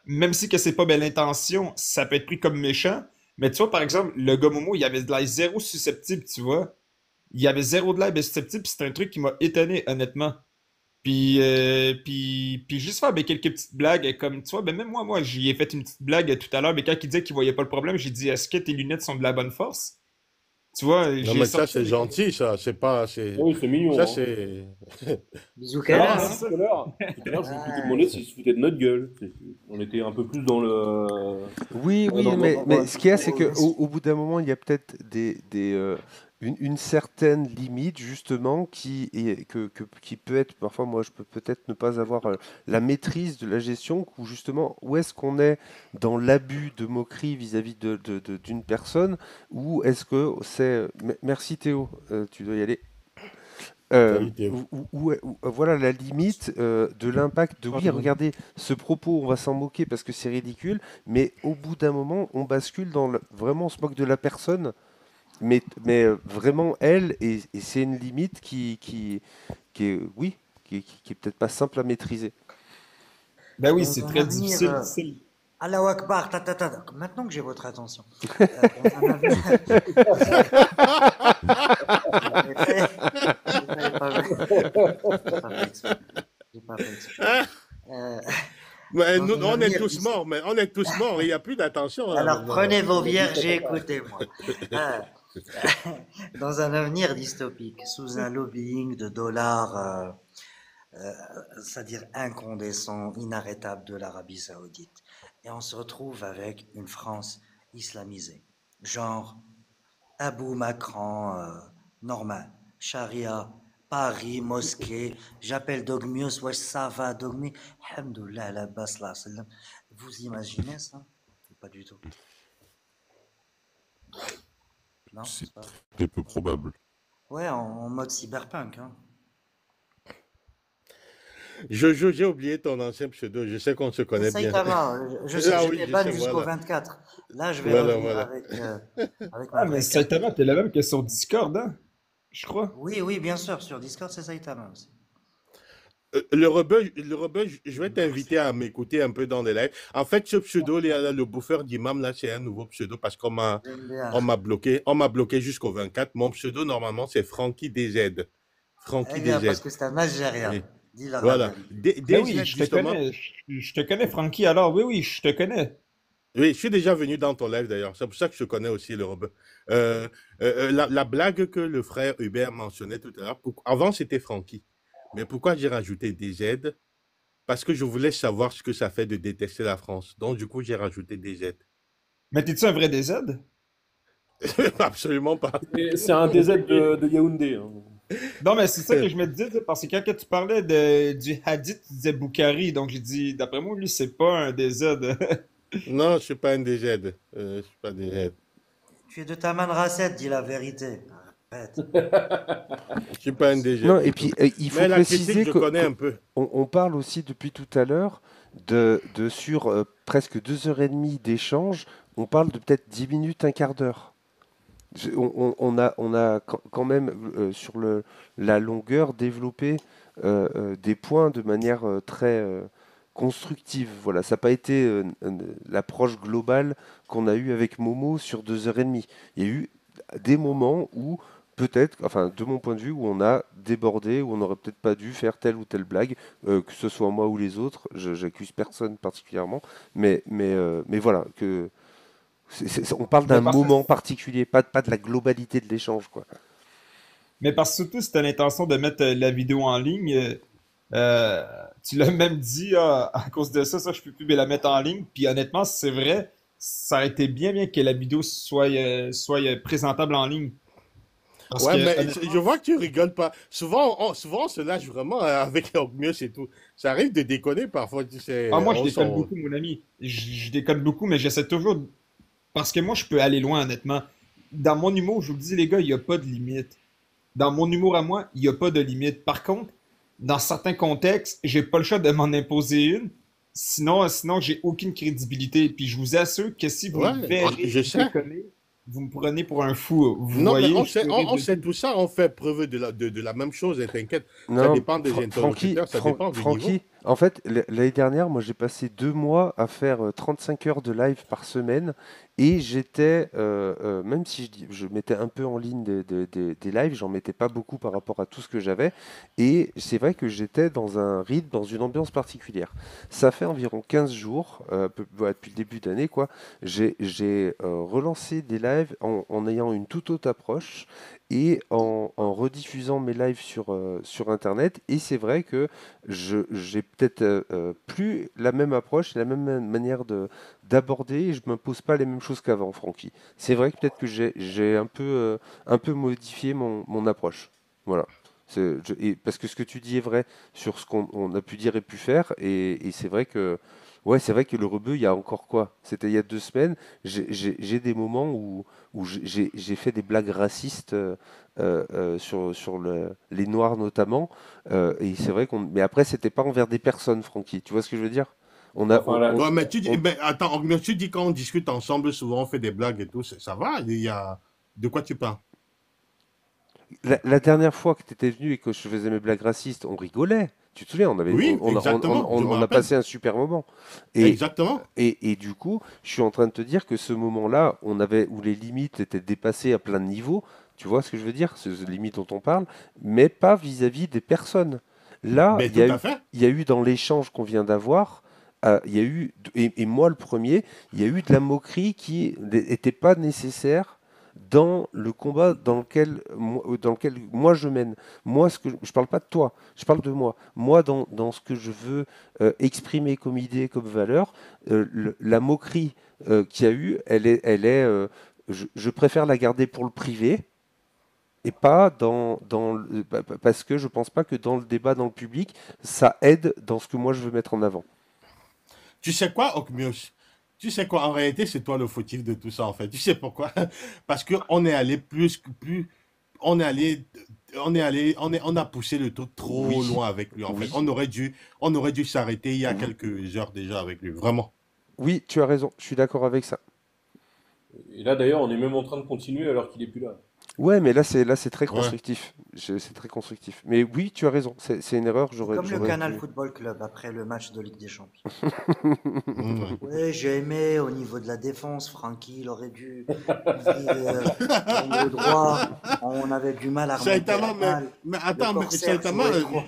Même si que c'est pas belle intention, ça peut être pris comme méchant. Mais tu vois, par exemple, le gars Momo, il avait de l'air zéro susceptible, tu vois. Il avait zéro de l'air susceptible, puis c'est un truc qui m'a étonné, honnêtement. Puis juste faire ben, quelques petites blagues, comme tu vois, ben même moi, j'y ai fait une petite blague tout à l'heure, mais quand il disait qu'il voyait pas le problème, j'ai dit, est-ce que tes lunettes sont de la bonne force? Tu vois, Non, j'ai mais ça, sorti c'est des... gentil, ça. C'est pas. Oui, c'est mignon. Ça, Hein. c'est. Bisous, Non, Non, Kala. c'est ça. tout à l'heure, je me demandais s'ils se foutaient de notre gueule. On était un peu plus dans le. Oui, Ouais, oui, mais ce qu'il y a, c'est Oh, qu'au au bout d'un moment, il y a peut-être une certaine limite, justement, qui peut être, parfois, moi, je peux peut-être ne pas avoir la maîtrise de la gestion, où justement, où est-ce qu'on est dans l'abus de moquerie vis-à-vis d'une personne, ou est-ce que c'est... Merci Théo, tu dois y aller. Salut, Théo. Voilà la limite de l'impact de oui, Pardon. regardez, ce propos, on va s'en moquer parce que c'est ridicule, mais au bout d'un moment, on bascule dans vraiment, on se moque de la personne, mais vraiment elle, et c'est une limite qui est, oui, qui est peut-être pas simple à maîtriser. Ben oui, Dans c'est un très avenir, difficile. Allahu Akbar, maintenant que j'ai votre attention, dans un avenir, j'ai pas fait exprès. J'ai pas fait exprès. Euh, Mais dans nous, un on est avenir tous morts, mais on est tous morts. Il n'y a plus d'attention là Alors maintenant. prenez vos vierges et écoutez-moi. Euh, Dans un avenir dystopique, sous un lobbying de dollars, c'est-à-dire incandescent, inarrêtable de l'Arabie Saoudite, et on se retrouve avec une France islamisée, genre Abou Macron, normal, charia, Paris, mosquée, j'appelle Dogmius, wesh ça va Dogmi, Alhamdoulilah, la basse là, vous imaginez ça? Pas du tout. Non, C'est c'est pas... très peu probable. Ouais, en mode cyberpunk, hein. J'ai oublié ton ancien pseudo. Je sais qu'on se C'est connaît bien. Saitama, je sais, Ah je oui, t'ai je ban sais, jusqu'au voilà. 24. Là, je vais Voilà, revenir voilà. avec Ah, ma mais vraie carte. Saitama, t'es la même que sur Discord, hein? Je crois. Oui, oui, bien sûr, sur Discord, c'est Saitama aussi. Le rebeu, je vais t'inviter à m'écouter un peu dans les lives. En fait, ce pseudo, le bouffeur d'imam, là, c'est un nouveau pseudo parce qu'on J'aime bien. m'a bloqué jusqu'au 24. Mon pseudo, normalement, c'est Frankie DZ. Frankie Eh bien, parce DZ. que c'est un Algérien. Oui. Dis-leur la Voilà. vérité. Ben oui, DZ, je te justement. connais. Je te connais, Frankie, alors. Oui, oui, je te connais. Oui, je suis déjà venu dans ton live d'ailleurs. C'est pour ça que je connais aussi le rebeu. La blague que le frère Hubert mentionnait tout à l'heure, avant c'était Francky. Mais pourquoi j'ai rajouté DZ? Parce que je voulais savoir ce que ça fait de détester la France. Donc, du coup, j'ai rajouté DZ. Mais t'es-tu un vrai DZ? Absolument pas. C'est un DZ de Yaoundé. Hein. Non, mais c'est ça que je me disais, parce que quand tu parlais du hadith, tu disais Boukari, donc j'ai dit, d'après moi, lui, c'est pas un DZ. Non, je suis pas un DZ. Je suis pas DZ. Tu es de Taman Rasset, dis la vérité. Arrête. Je suis pas un DZ. Non, et du puis tout. il faut Mais la préciser critique, je que, connais un peu. on parle aussi depuis tout à l'heure sur presque 2 heures et demie d'échange, on parle de peut-être 10 minutes, un quart d'heure. On a quand même sur la longueur développé des points de manière très constructive. Voilà, ça n'a pas été l'approche globale qu'on a eue avec Momo sur 2 heures et demie. Il y a eu des moments où peut-être, enfin de mon point de vue, où on a débordé, où on n'aurait peut-être pas dû faire telle ou telle blague, que ce soit moi ou les autres. J'accuse personne particulièrement, mais voilà que. On parle d'un Mais parce que, moment particulier, pas de la globalité de l'échange, quoi. mais parce que surtout, si t'as l'intention de mettre la vidéo en ligne, tu l'as même dit, ah, à cause de ça, je peux plus la mettre en ligne. Puis honnêtement, c'est vrai, ça aurait été bien que la vidéo soit présentable en ligne. Parce Ouais, que, mais honnêtement, je vois que tu rigoles pas. Souvent, on se lâche vraiment avec mieux, c'est tout. Ça arrive de déconner parfois, tu ah, sais. moi, je On déconne s'en. beaucoup, mon ami. Je déconne beaucoup, mais j'essaie toujours. Parce que moi, je peux aller loin, honnêtement. Dans mon humour, je vous le dis, les gars, il n'y a pas de limite. Dans mon humour à moi, il n'y a pas de limite. Par contre, dans certains contextes, j'ai pas le choix de m'en imposer une. Sinon, j'ai aucune crédibilité. Puis je vous assure que si vous me Ouais, verrez je sais. déconner, vous me prenez pour un fou. Vous Non, mais voyez, je ferai on de sait tout. tout ça, on fait preuve de la même chose, et t'inquiète. Ça Non, dépend des Francky, interlocuteurs, ça dépend du niveau. Francky, en fait, l'année dernière, moi j'ai passé 2 mois à faire 35 heures de live par semaine et j'étais, même si je mettais un peu en ligne des lives, j'en mettais pas beaucoup par rapport à tout ce que j'avais et c'est vrai que j'étais dans un rythme, dans une ambiance particulière. Ça fait environ 15 jours, depuis le début d'année, quoi, j'ai relancé des lives en ayant une toute autre approche et en rediffusant mes lives sur Internet. Et c'est vrai que j'ai peut-être plus la même approche, la même manière d'aborder, et je me pose pas les mêmes choses qu'avant, Francky. C'est vrai que peut-être que j'ai un peu modifié mon approche. Voilà. Parce que ce que tu dis est vrai sur ce qu'on a pu dire et pu faire, et c'est vrai que ouais, c'est vrai que le rebeu, il y a encore quoi? C'était il y a 2 semaines. J'ai des moments où j'ai fait des blagues racistes sur les Noirs notamment. Et c'est vrai qu'on. Mais après, c'était pas envers des personnes, Francky. Tu vois ce que je veux dire? On a, Enfin, là, Ouais, mais tu dis, on- ben, attends, mais tu dis quand on discute ensemble, souvent on fait des blagues et tout, ça va, il y a. De quoi tu parles? la dernière fois que tu étais venu et que je faisais mes blagues racistes, on rigolait. Tu te souviens, Oui, exactement, je me on a rappelle. passé un super moment. Et, Exactement. et du coup, je suis en train de te dire que ce moment-là, où les limites étaient dépassées à plein de niveaux, tu vois ce que je veux dire, ces limites dont on parle, mais pas vis-à-vis des personnes. Là, Ben, tout à fait. il y a eu dans l'échange qu'on vient d'avoir, il y a eu, et moi le premier, il y a eu de la moquerie qui n'était pas nécessaire dans le combat dans lequel moi je mène. Moi, je parle pas de toi, je parle de moi. Moi, dans ce que je veux exprimer comme idée, comme valeur, la moquerie qu'il y a eu, je préfère la garder pour le privé et pas parce que je pense pas que dans le débat, dans le public, ça aide dans ce que moi je veux mettre en avant. Tu sais quoi, Okmios? Tu sais quoi, en réalité, c'est toi le fautif de tout ça, en fait. Tu sais pourquoi? Parce qu'on est allé plus, on est allé, on a poussé le truc trop Oui, loin avec lui, en fait. oui, On aurait dû s'arrêter il y a oui, quelques heures déjà avec lui, vraiment. oui, tu as raison, je suis d'accord avec ça. et là, d'ailleurs, on est même en train de continuer alors qu'il est plus là. Ouais, mais là c'est très Ouais. constructif. C'est très constructif. Mais oui, tu as raison. C'est une erreur. C'est comme le J'aurais Canal dû. Football Club après le match de Ligue des Champions. Mm. Oui, j'ai aimé au niveau de la défense. Francky, il aurait dû ouvrir le droit. On avait du mal à remonter la Saitama, balle. mais Le attends, mais corsaire Saitama, jouait trop.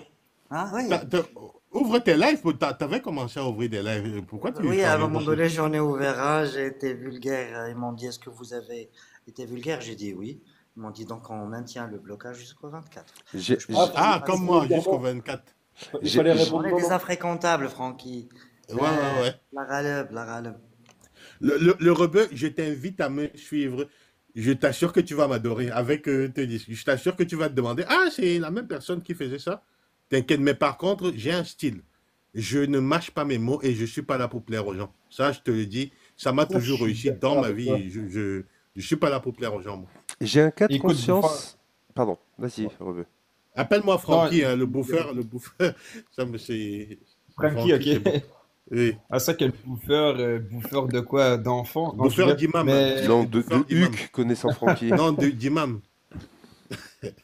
Hein, oui. t'as- t'as- ouvre tes lives, t'avais commencé à ouvrir des lives. Pourquoi tu Oui, à un t'enlèves moment dessus? donné, j'en ai ouvert un. J'ai été vulgaire. Ils m'ont dit, est-ce que vous avez été vulgaire? J'ai dit oui. Ils m'ont dit, donc on maintient le blocage jusqu'au 24. J'ai Je Ah, pense que fallait, c'est Ah, pas comme si. moi, jusqu'au vulgairement. 24. Il j'ai- fallait j'ai- On répondre est des comment? infréquentables, Francky. Ouais, ouais, ouais. La râle, la râle. Le rebeu, je t'invite à me suivre. Je t'assure que tu vas m'adorer avec tes disques. Je t'assure que tu vas te demander, ah, c'est la même personne qui faisait ça. T'inquiète, mais par contre, j'ai un style. Je ne mâche pas mes mots et je suis pas là pour plaire aux gens. Ça, je te le dis, ça m'a Ça, je toujours suis réussi dans d'accord ma avec toi. vie. Je suis pas là pour plaire aux gens, moi. j'ai un cas de Écoute, Bouffon. conscience. Pardon, vas-y, Rebeu. Appelle-moi Non, Francky, hein, le bouffeur, le bouffeur. Ça me c'est. Frankie, Francky, c'est bon. ok. Oui. Ah, ça, quel bouffeur, bouffeur de quoi? D'enfant? Non, je Bouffeur rigole. d'imam. Mais, Non, Le bouffeur de d'imam. Huck, connaissant Francky. Non, d'imam.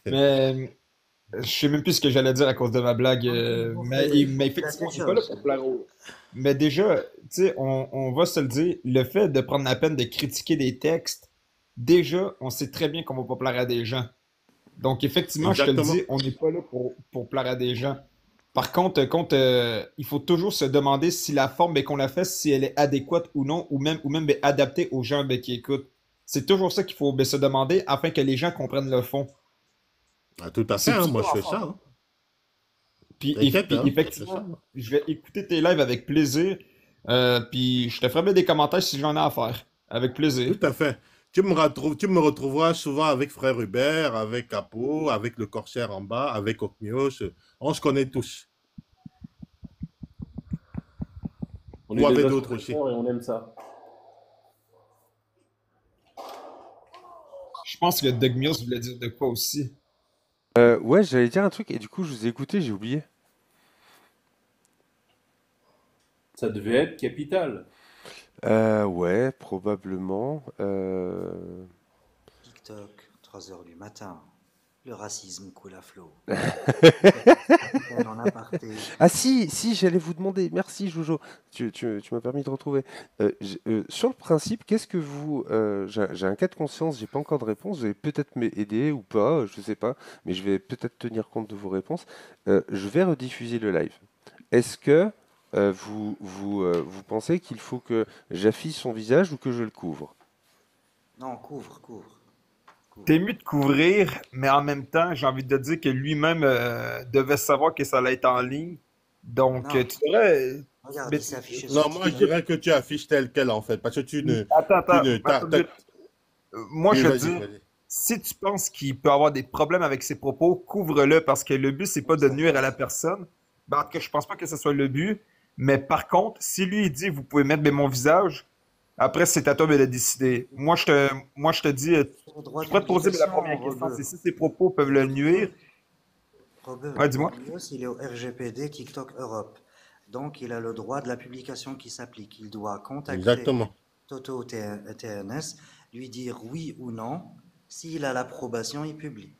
mais, je sais même plus ce que j'allais dire à cause de ma blague. Mais Il a effectivement, on quelque n'est pas là chose. pour plaire aux. Mais déjà, tu sais, on va se le dire, le fait de prendre la peine de critiquer des textes, déjà, on sait très bien qu'on va pas plaire à des gens. Donc, effectivement, je te le Exactement. dis, on n'est pas là pour plaire à des gens. Par contre, il faut toujours se demander si la forme qu'on a faite, si elle est adéquate ou non, ou même adaptée aux gens qui écoutent. C'est toujours ça qu'il faut se demander afin que les gens comprennent le fond. Ah, tout à fait, C'est hein, tout moi ça je en fais fond. ça. Hein. Puis T'inquiète, hein, je fais ça. effectivement, je vais écouter tes lives avec plaisir. Puis je te ferai bien des commentaires si j'en ai à faire. Avec plaisir. Tout à fait. Tu me retrouveras souvent avec Frère Hubert, avec Capo, avec le Corsaire en bas, avec Okmios. On se connaît tous. On Ou est des avec d'autres aussi. associations et on aime ça. Je pense que Doug Mills voulait dire de quoi aussi. Ouais, j'allais dire un truc et du coup, je vous ai écouté, j'ai oublié. Ça devait être capital. Ouais, probablement. TikTok, 3 heures du matin. Le racisme coule à flot. En aparté. Ah si, j'allais vous demander. Merci Jojo. Tu m'as permis de retrouver. Sur le principe, qu'est-ce que vous... j'ai un cas de conscience, j'ai pas encore de réponse. Vous allez peut-être m'aider ou pas, je sais pas. Mais je vais peut-être tenir compte de vos réponses. Je vais rediffuser le live. Est-ce que vous pensez qu'il faut que j'affiche son visage ou que je le couvre? Non, couvre. T'es mieux de couvrir, mais en même temps, j'ai envie de te dire que lui-même devait savoir que ça allait être en ligne. Donc, Non. tu devrais. Regarde, Mais il s'est affiché Non, sur moi, je TikTok. dirais que tu affiches tel quel, en fait. Parce que tu ne... Attends, Tu ne... attends une minute. Moi, Oui, je te vas-y, dis, vas-y. si tu penses qu'il peut avoir des problèmes avec ses propos, couvre-le parce que le but, c'est pas de nuire à la personne. Ben, en tout cas, je pense pas que ce soit le but. Mais par contre, si lui, il dit, vous pouvez mettre mon visage, après, c'est à toi de décider. Moi, je te dis, Sur le droit je de pourrais te poser la publication, première question, Rebeu. c'est si ses propos peuvent le nuire. Rebeu. Ouais, dis-moi. Mios, il est au RGPD TikTok Europe. Donc, il a le droit de la publication qui s'applique. Il doit contacter Exactement. Toto TNS, lui dire oui ou non. S'il a l'approbation, il publie.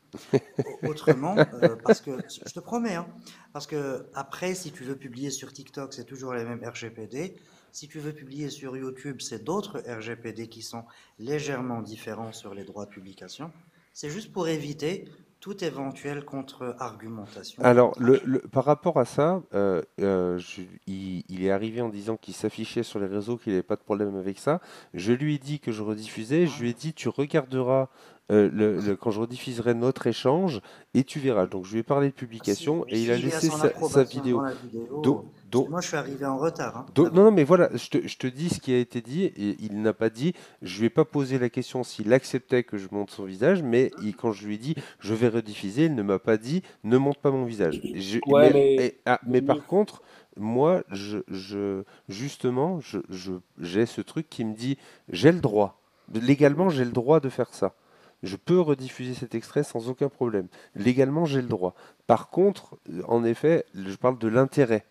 Autrement, parce que, je te promets, hein, parce que après, si tu veux publier sur TikTok, c'est toujours les mêmes RGPD. Si tu veux publier sur YouTube, c'est d'autres RGPD qui sont légèrement différents sur les droits de publication. C'est juste pour éviter toute éventuelle contre-argumentation. Alors, par rapport à ça, il est arrivé en disant qu'il s'affichait sur les réseaux, qu'il n'avait pas de problème avec ça. Je lui ai dit que je rediffusais. Je lui ai dit, tu regarderas quand je rediffuserai notre échange et tu verras. Donc, je lui ai parlé de publication et il a S'il est à laissé son sa approbation vidéo. dans la vidéo, Donc, parce que donc, moi je suis arrivé en retard. Hein, non, d'abord. non, mais voilà, je te dis ce qui a été dit, et il n'a pas dit, je lui ai pas posé la question s'il acceptait que je monte son visage, mais quand je lui ai dit, je vais rediffuser, il ne m'a pas dit, ne monte pas mon visage. Ouais, mais Mais par Denis, contre, moi, justement, j'ai ce truc qui me dit, j'ai le droit, légalement, j'ai le droit de faire ça. Je peux rediffuser cet extrait sans aucun problème. Légalement, j'ai le droit. Par contre, en effet, je parle de l'intérêt.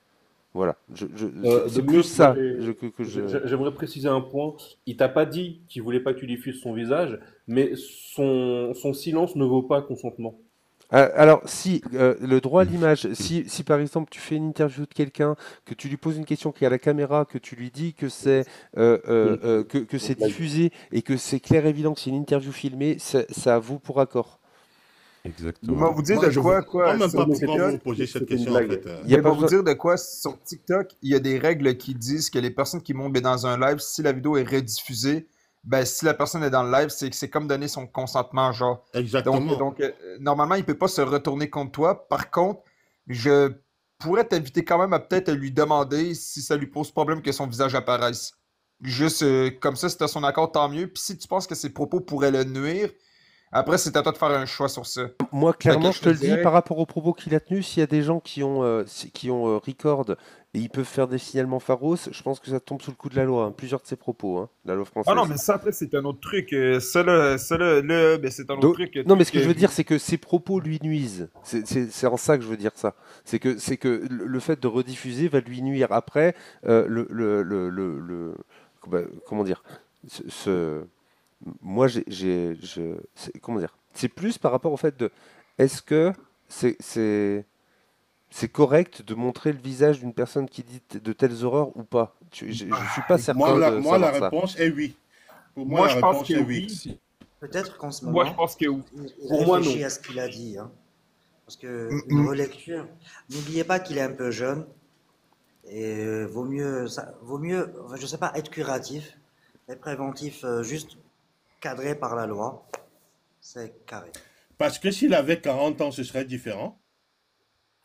Voilà, c'est plus Domius, moi, ça que je... j'aimerais préciser un point. Il t'a pas dit qu'il voulait pas que tu diffuses son visage, mais son silence ne vaut pas consentement. Alors, si le droit à l'image, si par exemple tu fais une interview de quelqu'un, que tu lui poses une question qui est à la caméra, que tu lui dis que que c'est diffusé et que c'est clair et évident que c'est une interview filmée, ça vaut pour accord. Moi, Exactement. vous dire Moi, de je ne vois quoi même pas sur pourquoi vous TikTok. me posez cette C'était une question, en blague. fait. Il y a Mais pas pour vous besoin. dire de quoi sur TikTok, il y a des règles qui disent que les personnes qui montent dans un live, si la vidéo est rediffusée, ben si la personne est dans le live, c'est que c'est comme donner son consentement, genre. Exactement. Donc normalement, il peut pas se retourner contre toi. Par contre, je pourrais t'inviter quand même à peut-être lui demander si ça lui pose problème que son visage apparaisse. Juste comme ça, si tu as son accord, tant mieux. Puis si tu penses que ses propos pourraient le nuire, après, c'est à toi de faire un choix sur ça. Moi, Fait que clairement, je je te te le dis, dirais. par rapport aux propos qu'il a tenus, s'il y a des gens qui ont record et ils peuvent faire des signalements pharos, je pense que ça tombe sous le coup de la loi, hein. Plusieurs de ces propos, hein, la loi Ah non, française. mais ça, après, c'est un autre truc. Ben, c'est un autre Donc, truc. non, mais ce que je veux dire, c'est que ces propos lui nuisent. C'est en ça que je veux dire ça. C'est que le fait de rediffuser va lui nuire. Après, comment dire, moi, comment dire, c'est plus par rapport au fait de, est-ce que c'est correct de montrer le visage d'une personne qui dit de telles horreurs ou pas? Je suis pas certain de Moi, la savoir ça. réponse est oui. Pour moi, Moi, la je pense réponse que est oui. oui. Peut-être qu'en ce Moi, je moment, pense que oui. il Pour moi, non. réfléchit à ce qu'il a dit. Hein. Parce que Mm, une mm. relecture, n'oubliez pas qu'il est un peu jeune. Et vaut mieux, enfin, je sais pas, être curatif, être préventif, juste cadré par la loi. C'est carré. Parce que s'il avait 40 ans, ce serait différent.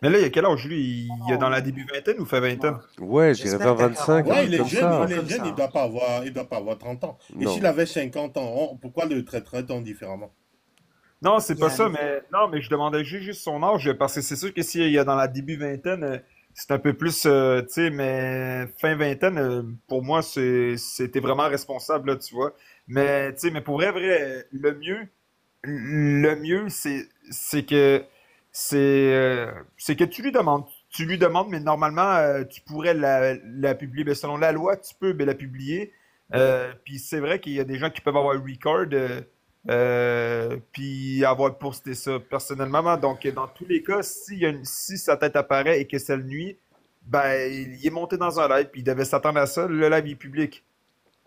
Mais là, il y a quel âge, lui? Il est dans la début vingtaine ou fait vingtaine? Ouais, je dirais J'espère que t'as 20-25, un 40 ans, Ouais, truc il est comme jeune, ça. il est comme jeune, ça. il doit pas avoir, il doit pas avoir 30 ans. Et s'il Non. avait 50 ans, pourquoi le traiterait-on différemment? Non, c'est pas ça, Yann, mais non, mais je demandais juste son âge, parce que c'est sûr que s'il est dans la début vingtaine, c'est un peu plus, tu sais, mais fin vingtaine, pour moi, c'était vraiment responsable, là, tu vois. Mais, tu sais, mais pour vrai, le mieux, c'est que tu lui demandes, mais normalement, tu pourrais la publier. Ben, selon la loi, tu peux la publier. Puis c'est vrai qu'il y a des gens qui peuvent avoir un record, puis avoir posté ça personnellement. Donc, dans tous les cas, si sa tête apparaît et que c'est le nuit, ben, il est monté dans un live, puis il devait s'attendre à ça. Le live est public.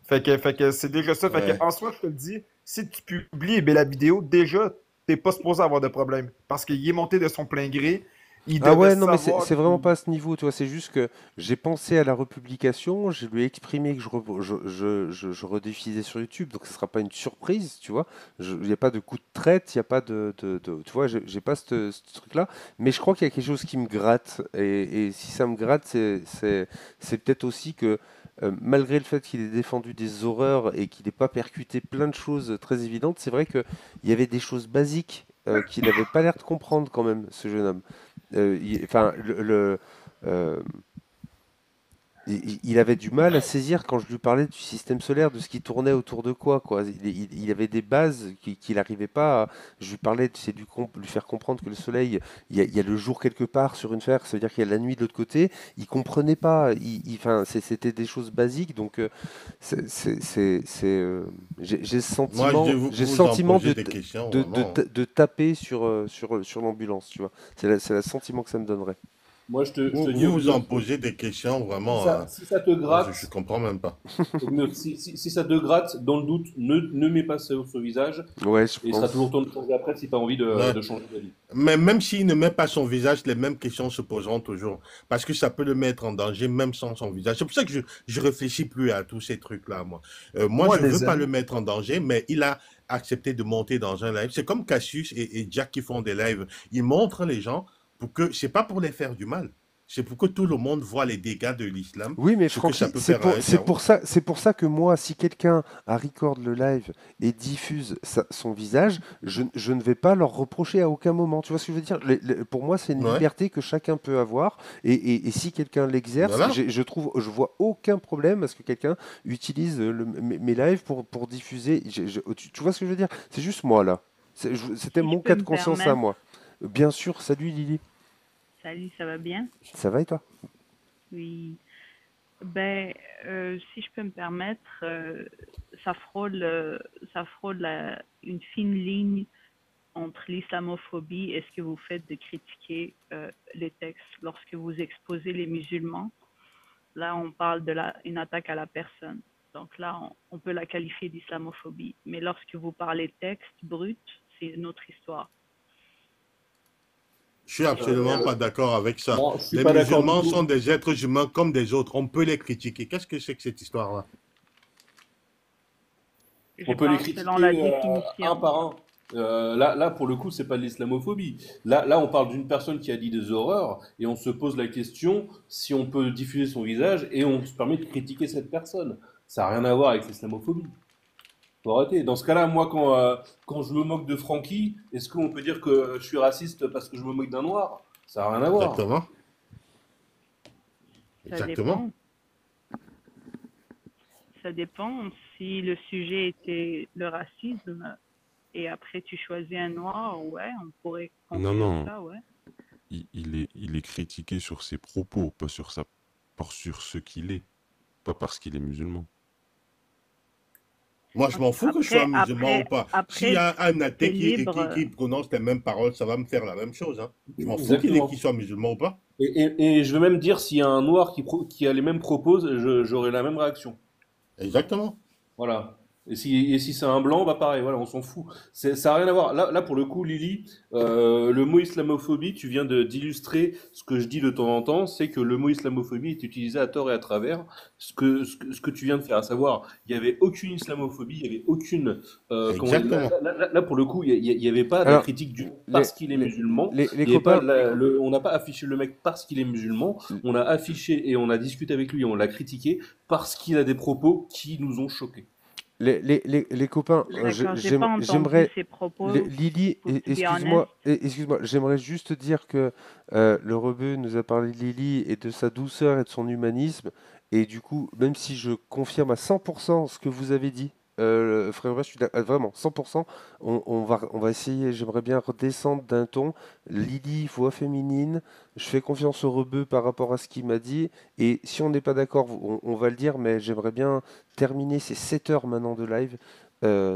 Fait que c'est déjà ça. Fait que Ouais. en soi, je te le dis, si tu publies la vidéo, déjà, t'es pas supposé avoir de problème. Parce qu'il est monté de son plein gré. Il Ah devait ouais, non, mais c'est savoir c'est vraiment qu'il. pas à ce niveau, tu vois. C'est juste que j'ai pensé à la republication, je lui ai exprimé que je rediffusais sur YouTube, donc ce sera pas une surprise, tu vois. Il n'y a pas de coup de traite, il n'y a pas tu vois, j'ai pas ce truc-là. Mais je crois qu'il y a quelque chose qui me gratte. Et si ça me gratte, c'est peut-être aussi que malgré le fait qu'il ait défendu des horreurs et qu'il n'ait pas percuté plein de choses très évidentes, c'est vrai qu'il y avait des choses basiques qu'il n'avait pas l'air de comprendre quand même, ce jeune homme. Enfin, euh, il avait du mal à saisir quand je lui parlais du système solaire, de ce qui tournait autour de quoi. Il avait des bases qu'il n'arrivait pas à. Je lui parlais, c'est lui faire comprendre que le soleil, il y a le jour quelque part sur une sphère, ça veut dire qu'il y a la nuit de l'autre côté. Il comprenait pas. Enfin, c'était des choses basiques. Donc, j'ai ce Moi, je sentiment, vais vous, j'ai ce vous en sentiment poser des questions, vraiment. de taper sur l'ambulance, tu vois. C'est le sentiment que ça me donnerait. Moi, je te Vous, dis, vous en Ognos, posez des questions, si vraiment. ça, si ça te Je gratte, comprends même pas. Ognos, si ça te gratte, dans le doute, ne mets pas ça sur le visage. Ouais, je Et il sera toujours pense. temps de changer après si tu as envie Ouais. de changer d'avis. Mais même s'il ne met pas son visage, les mêmes questions se poseront toujours. Parce que ça peut le mettre en danger, même sans son visage. C'est pour ça que je réfléchis plus à tous ces trucs-là, moi. Moi, Moi, je veux les pas le amis. mettre en danger, mais il a accepté de monter dans un live. C'est comme Cassius et Jack qui font des lives. Ils montrent les gens pour que, c'est pas pour les faire du mal. C'est pour que tout le monde voit les dégâts de l'islam, Oui, mais ce que ça Francky, peut faire à un cerveau. c'est pour ça que moi, si quelqu'un record le live et diffuse son visage, je ne vais pas leur reprocher à aucun moment. Tu vois ce que je veux dire? Pour moi, c'est une Ouais. liberté que chacun peut avoir. Et si quelqu'un l'exerce, Voilà. je vois aucun problème à ce que quelqu'un utilise mes lives pour diffuser. Tu vois ce que je veux dire? C'est juste moi là. C'était Si je mon peux cas de me conscience à permettre, moi. Bien sûr, salut Lily. salut, ça va bien? Ça va et toi? Oui. Ben, si je peux me permettre, ça frôle, une fine ligne entre l'islamophobie et ce que vous faites de critiquer les textes. Lorsque vous exposez les musulmans, là, on parle une attaque à la personne. Donc là, on peut la qualifier d'islamophobie. Mais lorsque vous parlez texte brut, c'est une autre histoire. Je suis absolument pas d'accord avec ça. Non, je suis Les pas d'accord du musulmans tout. sont des êtres humains comme des autres. On peut les critiquer. Qu'est-ce que c'est que cette histoire-là? Je On peut les parle critiquer selon la un définition. par un. Là, pour le coup, c'est pas de l'islamophobie. Là, on parle d'une personne qui a dit des horreurs et on se pose la question si on peut diffuser son visage et on se permet de critiquer cette personne. Ça n'a rien à voir avec l'islamophobie. Faut arrêter. Dans ce cas-là, moi, quand je me moque de Francky, est-ce qu'on peut dire que je suis raciste parce que je me moque d'un noir? Ça n'a rien à voir. Exactement. Ça Exactement. dépend. Ça dépend. Si le sujet était le racisme et après tu choisis un noir, ouais, on pourrait Non, conclure non, ça, ouais. il est critiqué sur ses propos, pas sur ce qu'il est, pas parce qu'il est musulman. Moi, je m'en fous que je sois musulman ou pas. S'il y a un c'est athée libre. qui prononce les mêmes paroles, ça va me faire la même chose. Hein. Je m'en fous qu'il Exactement. soit musulman ou pas. Et je veux même dire, s'il y a un noir qui a les mêmes propos, j'aurai la même réaction. Exactement. Voilà. Et si c'est un blanc, bah pareil, voilà, on s'en fout. Ça n'a rien à voir. Là, pour le coup, Lily, le mot islamophobie, tu viens d'illustrer ce que je dis de temps en temps, c'est que le mot islamophobie est utilisé à tort et à travers. Ce que tu viens de faire, à savoir, il n'y avait aucune islamophobie, il n'y avait aucune... Exactement. Là, pour le coup, il n'y avait pas de la Alors, critique du les, parce qu'il est musulman. les Il y avait pas copains, on n'a pas affiché le mec parce qu'il est musulman. On a affiché et on a discuté avec lui et on l'a critiqué parce qu'il a des propos qui nous ont choqués. les copains, D'accord, j'ai pas entendu j'aimerais, ces propos, Lily, pour to be honest. excuse-moi, j'aimerais juste dire que le rebeu nous a parlé de Lily et de sa douceur et de son humanisme, et du coup, même si je confirme à 100% ce que vous avez dit, frère, je suis vraiment 100%, on va essayer, j'aimerais bien redescendre d'un ton. Lily, voix féminine, je fais confiance au rebeu par rapport à ce qu'il m'a dit, et si on n'est pas d'accord, on va le dire, mais j'aimerais bien terminer ces 7 heures maintenant de live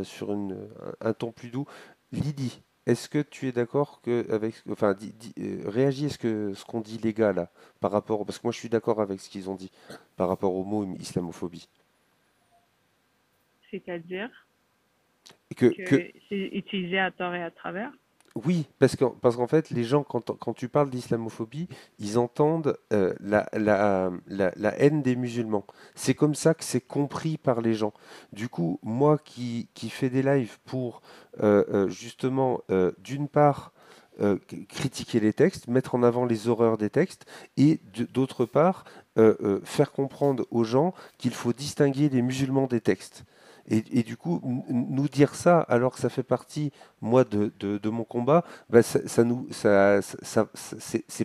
sur un ton plus doux. Lydie, est-ce que tu es d'accord que avec, enfin, réagis à ce qu'on dit les gars là par rapport, parce que moi je suis d'accord avec ce qu'ils ont dit par rapport au mot islamophobie. C'est-à-dire Et que que c'est utilisé à tort et à travers. oui, parce qu'en fait, les gens, quand tu parles d'islamophobie, ils entendent la haine des musulmans. C'est comme ça que c'est compris par les gens. Du coup, moi qui fais des lives pour justement, d'une part, critiquer les textes, mettre en avant les horreurs des textes, et d'autre part, faire comprendre aux gens qu'il faut distinguer les musulmans des textes. Et du coup, nous dire ça alors que ça fait partie moi de mon combat, bah, c'est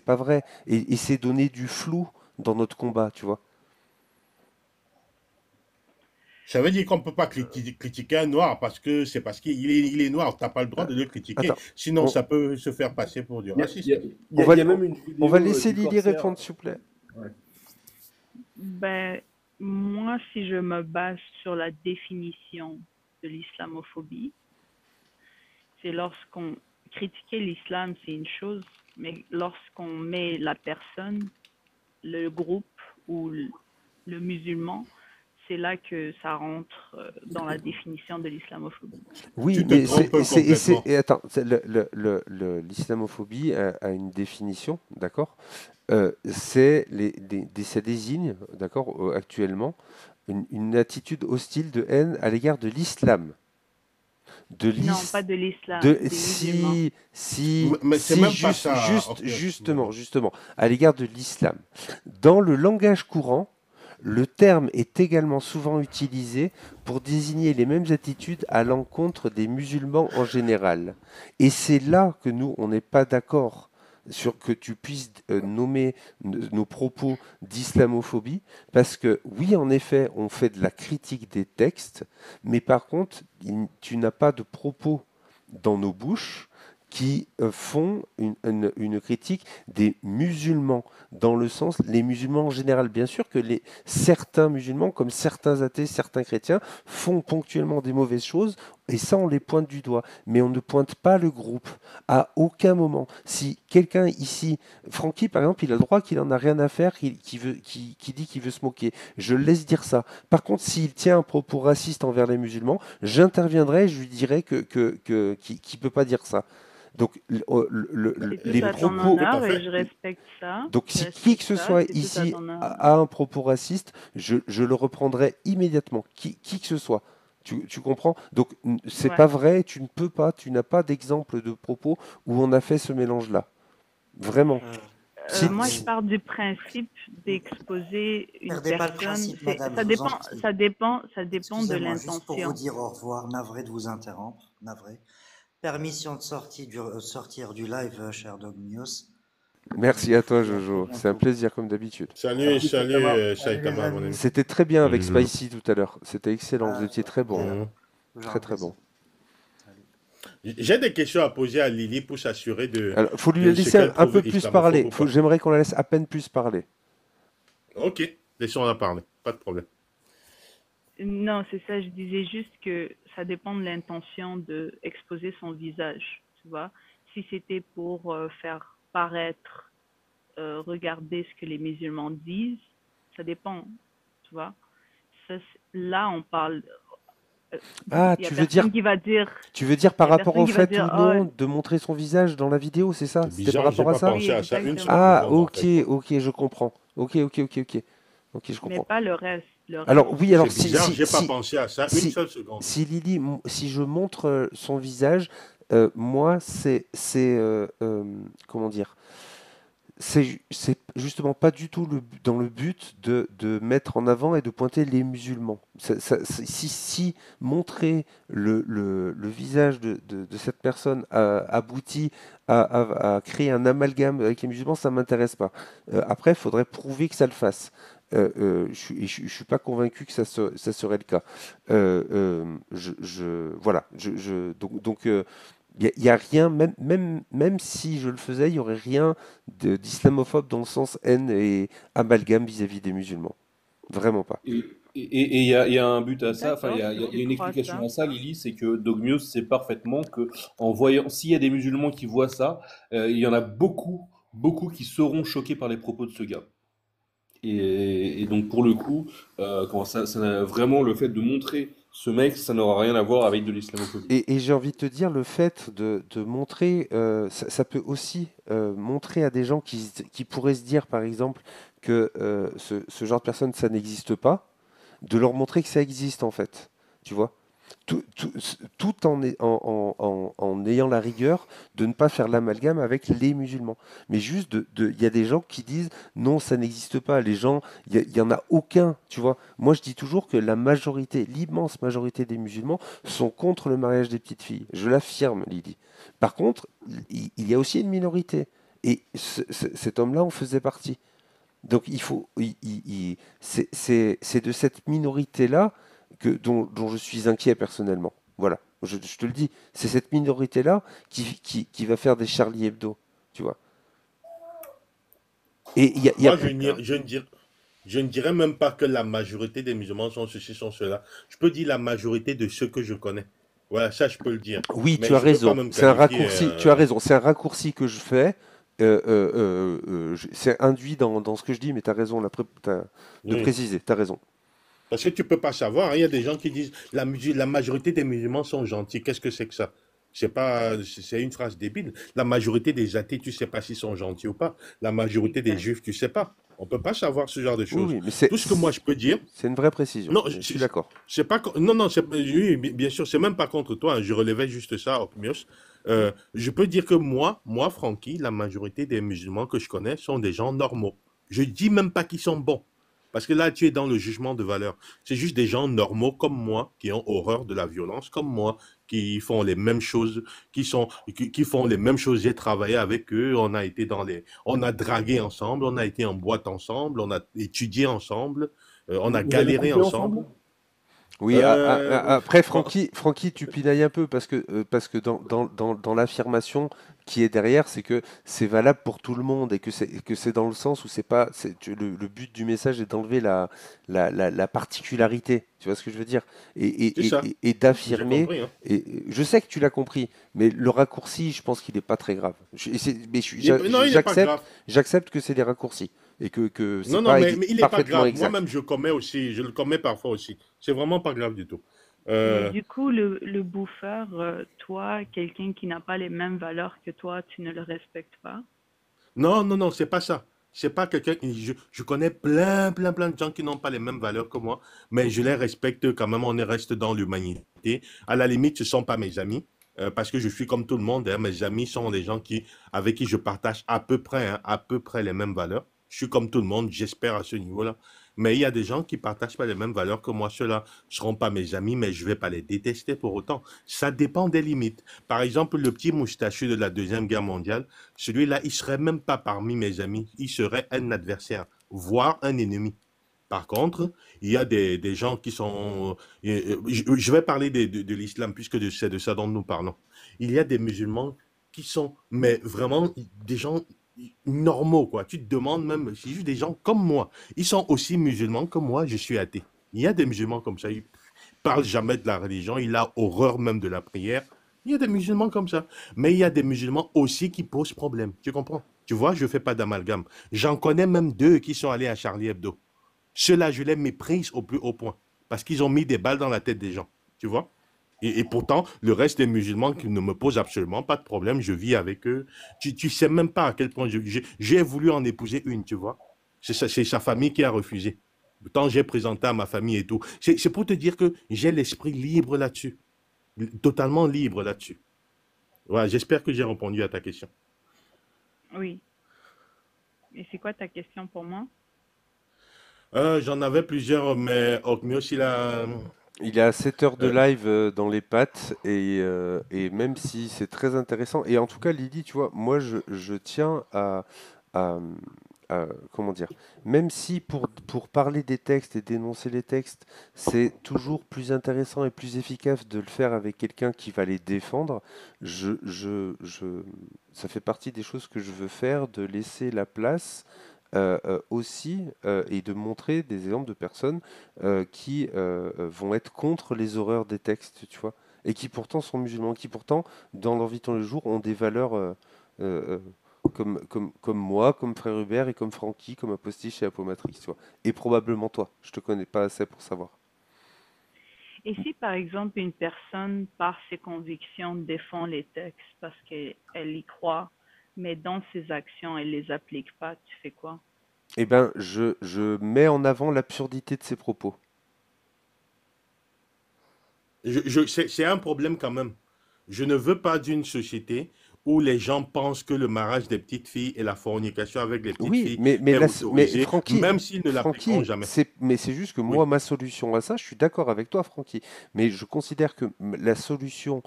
pas vrai. Et c'est donner du flou dans notre combat, tu vois. Ça veut dire qu'on ne peut pas critiquer un noir parce qu'il est noir. Tu n'as pas le droit Ah, de le critiquer. attends, Sinon, on, ça peut se faire passer pour du racisme. on va, Il y a même une on va vidéo laisser du Lily Corsair. répondre, s'il vous plaît. Ouais. Ben, moi, si je me base sur la définition de l'islamophobie, c'est lorsqu'on critiquer l'islam, c'est une chose, mais lorsqu'on met la personne, le groupe ou le musulman, c'est là que ça rentre dans la définition de l'islamophobie. Oui, Tu te mais trompes complètement. et attends, l'islamophobie a une définition, d'accord? Ça désigne, d'accord, actuellement, une attitude hostile de haine à l'égard de l'islam. Non, pas de l'islam, De des musulmans. Mais c'est même pas ça. Ok, mais bon. justement, à l'égard de l'islam. Dans le langage courant, le terme est également souvent utilisé pour désigner les mêmes attitudes à l'encontre des musulmans en général. Et c'est là que nous, on n'est pas d'accord sur que tu puisses nommer nos propos d'islamophobie, parce que oui, en effet, on fait de la critique des textes, mais par contre, tu n'as pas de propos dans nos bouches qui font une critique des musulmans, dans le sens, les musulmans en général. Bien sûr que certains musulmans, comme certains athées, certains chrétiens, font ponctuellement des mauvaises choses, et ça, on les pointe du doigt. Mais on ne pointe pas le groupe, à aucun moment. Si quelqu'un ici, Francky, par exemple, il a le droit qu'il en a rien à faire, qui dit qu'il veut se moquer. Je le laisse dire ça. Par contre, s'il tient un propos raciste envers les musulmans, j'interviendrai et je lui dirai qu'il peut pas dire ça. Donc, C'est les tout à ton propos. Tout à honneur et fait. je respecte ça. Donc, Je si qui que respecte ce ça, soit c'est tout à ici ton honneur. a un propos raciste, je le reprendrai immédiatement. Qui que ce soit. Tu comprends? Donc, c'est Ouais. pas vrai, tu ne peux pas, tu n'as pas d'exemple de propos où on a fait ce mélange-là. Vraiment. Moi, je Attendez, pars du principe d'exposer une perdez pas le personne. principe, madame, Ça je vous en dépend, prie. ça dépend de Excusez-moi, juste pour vous l'intention. dire au revoir, navré de vous interrompre, navré. Permission de sortir du live, cher Dog News. Merci Je à vous toi, dis à très Jojo. C'est un bientôt. plaisir comme d'habitude. Salut, Merci, Saitama. Salut les Saitama, mon ami. amis. C'était très bien avec Salut, Jojo. Spicy tout à l'heure. C'était excellent. Vous Ah, étiez très bon. Mhm. toujours Très un très plaisir. bon. Salut. J'ai des questions à poser à Lily pour s'assurer Alors, faut lui de ce laisser qu'elle un peu trouve plus parler. islamophobe ou pas. J'aimerais qu'on la laisse à peine plus parler. Ok, laissons-la parler. Pas de problème. Non, c'est ça, je disais juste que ça dépend de l'intention de exposer son visage, tu vois. Si c'était pour faire paraître, regarder ce que les musulmans disent, ça dépend, tu vois. Ça, là, on parle euh, Ah, il y a personne qui va dire, tu veux dire par il y a rapport personne au qui va fait ou dire, oh, non de montrer son visage dans la vidéo, c'est ça? C'est C'était par bizarre, j'ai rapport à pas ça? oui, pensé à ça une seule exactement. Ah, seconde en ok, fait. ok, je comprends. Ok, ok, ok, ok. Ok, je Mais comprends. pas le reste. Le reste, Alors, oui, alors C'est bizarre, j'ai pas pensé à ça une si, seule seconde. si Lily, si je montre son visage, moi, comment dire, c'est justement pas du tout dans le but de mettre en avant et de pointer les musulmans. Si montrer le visage de cette personne aboutit à créer un amalgame avec les musulmans, ça m'intéresse pas. Après, il faudrait prouver que ça le fasse. Je suis pas convaincu que ça serait le cas. Voilà. Il y a rien, même si je le faisais, il n'y aurait rien d'islamophobe dans le sens haine et amalgame vis-à-vis des musulmans. Vraiment pas. Et il y a un but à ça, enfin, d'accord, il si y a tu une crois explication ça. à ça, Lily, c'est que Dogmios sait parfaitement que en voyant, s'il y a des musulmans qui voient ça, il y en a beaucoup qui seront choqués par les propos de ce gars. Et donc pour le coup, vraiment le fait de montrer ce mec, ça n'aura rien à voir avec de l'islamophobie. Et j'ai envie de te dire, le fait de montrer, ça peut aussi montrer à des gens qui pourraient se dire, par exemple, que ce genre de personne, ça n'existe pas, de leur montrer que ça existe en fait. Tu vois? Tout en ayant la rigueur de ne pas faire l'amalgame avec les musulmans. Mais juste, il y a des gens qui disent non, ça n'existe pas. Les gens, il y en a aucun. Tu vois? Moi, je dis toujours que la majorité, l'immense majorité des musulmans sont contre le mariage des petites filles. Je l'affirme, Lydie. Par contre, il y a aussi une minorité. Et cet homme-là en faisait partie. Donc c'est de cette minorité-là dont je suis inquiet personnellement. Voilà, je te le dis, c'est cette minorité-là qui va faire des Charlie Hebdo, tu vois. Et Moi, je ne dirais même pas que la majorité des musulmans sont ceci, sont cela. Je peux dire la majorité de ceux que je connais. Voilà, ça, je peux le dire. Oui, Mais tu as je peux pas raison. même C'est un qualifier. raccourci. Tu as raison. C'est un raccourci que je fais. C'est induit dans ce que je dis, mais tu as raison de Oui. préciser. Tu as raison. Parce que tu peux pas savoir, hein. Il y a des gens qui disent la majorité des musulmans sont gentils. Qu'est-ce que c'est que ça? C'est une phrase débile. La majorité des athées, tu sais pas s'ils sont gentils ou pas. La majorité des Exact. juifs, tu sais pas. On peut pas savoir ce genre de Oui, choses. oui, mais Tout ce que moi je peux dire, c'est une vraie précision. non, Je suis d'accord. c'est pas, non, non, oui, bien sûr, c'est même pas contre toi, hein. Je relevais juste ça, Opmios. Je peux dire que moi, Francky, la majorité des musulmans que je connais sont des gens normaux. Je dis même pas qu'ils sont bons. Parce que là, tu es dans le jugement de valeur. C'est juste des gens normaux comme moi, qui ont horreur de la violence, comme moi, qui font les mêmes choses, qui font les mêmes choses. J'ai travaillé avec eux, on a dragué ensemble, on a été en boîte ensemble, on a étudié ensemble, on a Vous avez galéré coupé ensemble. ensemble? Oui, après, Bon, Francky, tu pinailles un peu parce que dans l'affirmation qui est derrière, c'est que c'est valable pour tout le monde et que c'est dans le sens où c'est pas, le but du message est d'enlever la particularité. Tu vois ce que je veux dire? c'est ça, Et j'ai d'affirmer. compris, hein. Et je sais que tu l'as compris, mais le raccourci, je pense qu'il n'est pas très grave. Non, il n'est pas grave. J'accepte que c'est des raccourcis et que c'est Non, non, pas mais il n'est pas parfaitement grave. exact. Moi-même, je commets aussi, je le commets parfois aussi. C'est vraiment pas grave du tout. Mais Euh, du coup, le bouffeur, toi, quelqu'un qui n'a pas les mêmes valeurs que toi, tu ne le respectes pas. Non, non, non, c'est pas ça. C'est pas quelqu'un. Je connais plein de gens qui n'ont pas les mêmes valeurs que moi, mais je les respecte quand même. On reste dans l'humanité. À la limite, ce sont pas mes amis, parce que je suis comme tout le monde, hein. Mes amis sont des gens avec qui je partage à peu près les mêmes valeurs. Je suis comme tout le monde, j'espère à ce niveau-là. Mais il y a des gens qui partagent pas les mêmes valeurs que moi. Ceux-là seront pas mes amis, mais je vais pas les détester pour autant. Ça dépend des limites. Par exemple, le petit moustachu de la Deuxième Guerre mondiale. Celui-là, il serait même pas parmi mes amis. Il serait un adversaire, voire un ennemi. Par contre, il y a des gens qui sont... je vais parler de l'islam, puisque c'est de ça dont nous parlons. Il y a des musulmans qui sont, mais vraiment, des gens normaux, quoi. Tu te demandes même, c'est juste des gens comme moi. Ils sont aussi musulmans comme moi, je suis athée. Il y a des musulmans comme ça, ils parlent jamais de la religion, il a horreur même de la prière. Il y a des musulmans comme ça. Mais il y a des musulmans aussi qui posent problème. Tu comprends? Tu vois, je ne fais pas d'amalgame. J'en connais même deux qui sont allés à Charlie Hebdo. Ceux-là, je les méprise au plus haut point. Parce qu'ils ont mis des balles dans la tête des gens. tu vois. Et pourtant, le reste des musulmans qui ne me posent absolument pas de problème, je vis avec eux. Tu sais même pas à quel point j'ai voulu en épouser une, tu vois. C'est sa famille qui a refusé. Pourtant, j'ai présenté à ma famille et tout. C'est pour te dire que j'ai l'esprit libre là-dessus. Totalement libre là-dessus. Voilà, j'espère que j'ai répondu à ta question. Oui. Et c'est quoi ta question pour moi? J'en avais plusieurs, mais Okmios, Il a 7 heures de euh, live dans les pattes et même si c'est très intéressant, et en tout cas Lydie, tu vois, moi je tiens à, comment dire, même si pour parler des textes et dénoncer les textes, c'est toujours plus intéressant et plus efficace de le faire avec quelqu'un qui va les défendre, ça fait partie des choses que je veux faire, de laisser la place aussi et de montrer des exemples de personnes qui vont être contre les horreurs des textes, tu vois, et qui pourtant sont musulmans, qui pourtant, dans leur vie de tous les jours, ont des valeurs euh, comme moi, comme Frère Hubert et comme Francky, comme Apostiche et Apomatrix, tu vois. Et probablement toi, je te connais pas assez pour savoir. Et si par exemple une personne, par ses convictions, défend les textes parce qu'elle y croit, mais dans ses actions, elle les applique pas, tu fais quoi? Eh ben, je mets en avant l'absurdité de ses propos. c'est un problème quand même. Je ne veux pas d'une société où les gens pensent que le mariage des petites filles et la fornication avec les petites Oui, filles mais, est mais autorisé, Francky, même s'ils ne l'appliqueront jamais. mais c'est juste que Oui. moi, ma solution à ça, je suis d'accord avec toi, Francky, mais je considère que la solution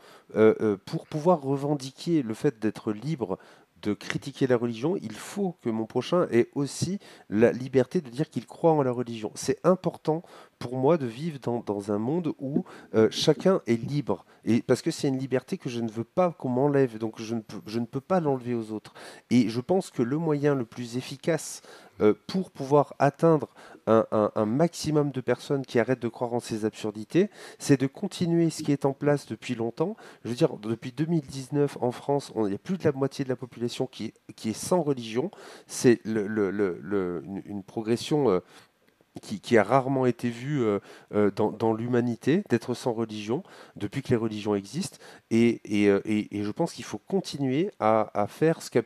pour pouvoir revendiquer le fait d'être libre de critiquer la religion, il faut que mon prochain ait aussi la liberté de dire qu'il croit en la religion. C'est important pour moi de vivre dans un monde où chacun est libre. Et parce que c'est une liberté que je ne veux pas qu'on m'enlève, donc je ne peux pas l'enlever aux autres. Et je pense que le moyen le plus efficace pour pouvoir atteindre un maximum de personnes qui arrêtent de croire en ces absurdités, c'est de continuer ce qui est en place depuis longtemps. Je veux dire, depuis 2019 en France, il y a plus de la moitié de la population qui est sans religion. C'est une progression qui a rarement été vu dans l'humanité, d'être sans religion, depuis que les religions existent. Et je pense qu'il faut continuer à faire ce que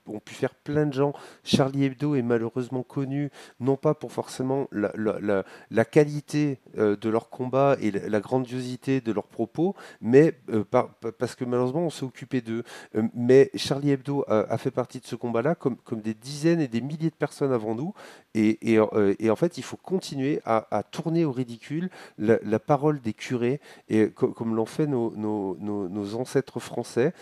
ont pu faire plein de gens. Charlie Hebdo est malheureusement connu, non pas pour forcément la qualité de leur combat et la grandiosité de leurs propos, mais parce que malheureusement on s'est occupé d'eux. Mais Charlie Hebdo a fait partie de ce combat-là, comme des dizaines et des milliers de personnes avant nous. Et en fait, il faut continuer à tourner au ridicule la parole des curés, et comme l'ont fait nos ancêtres français.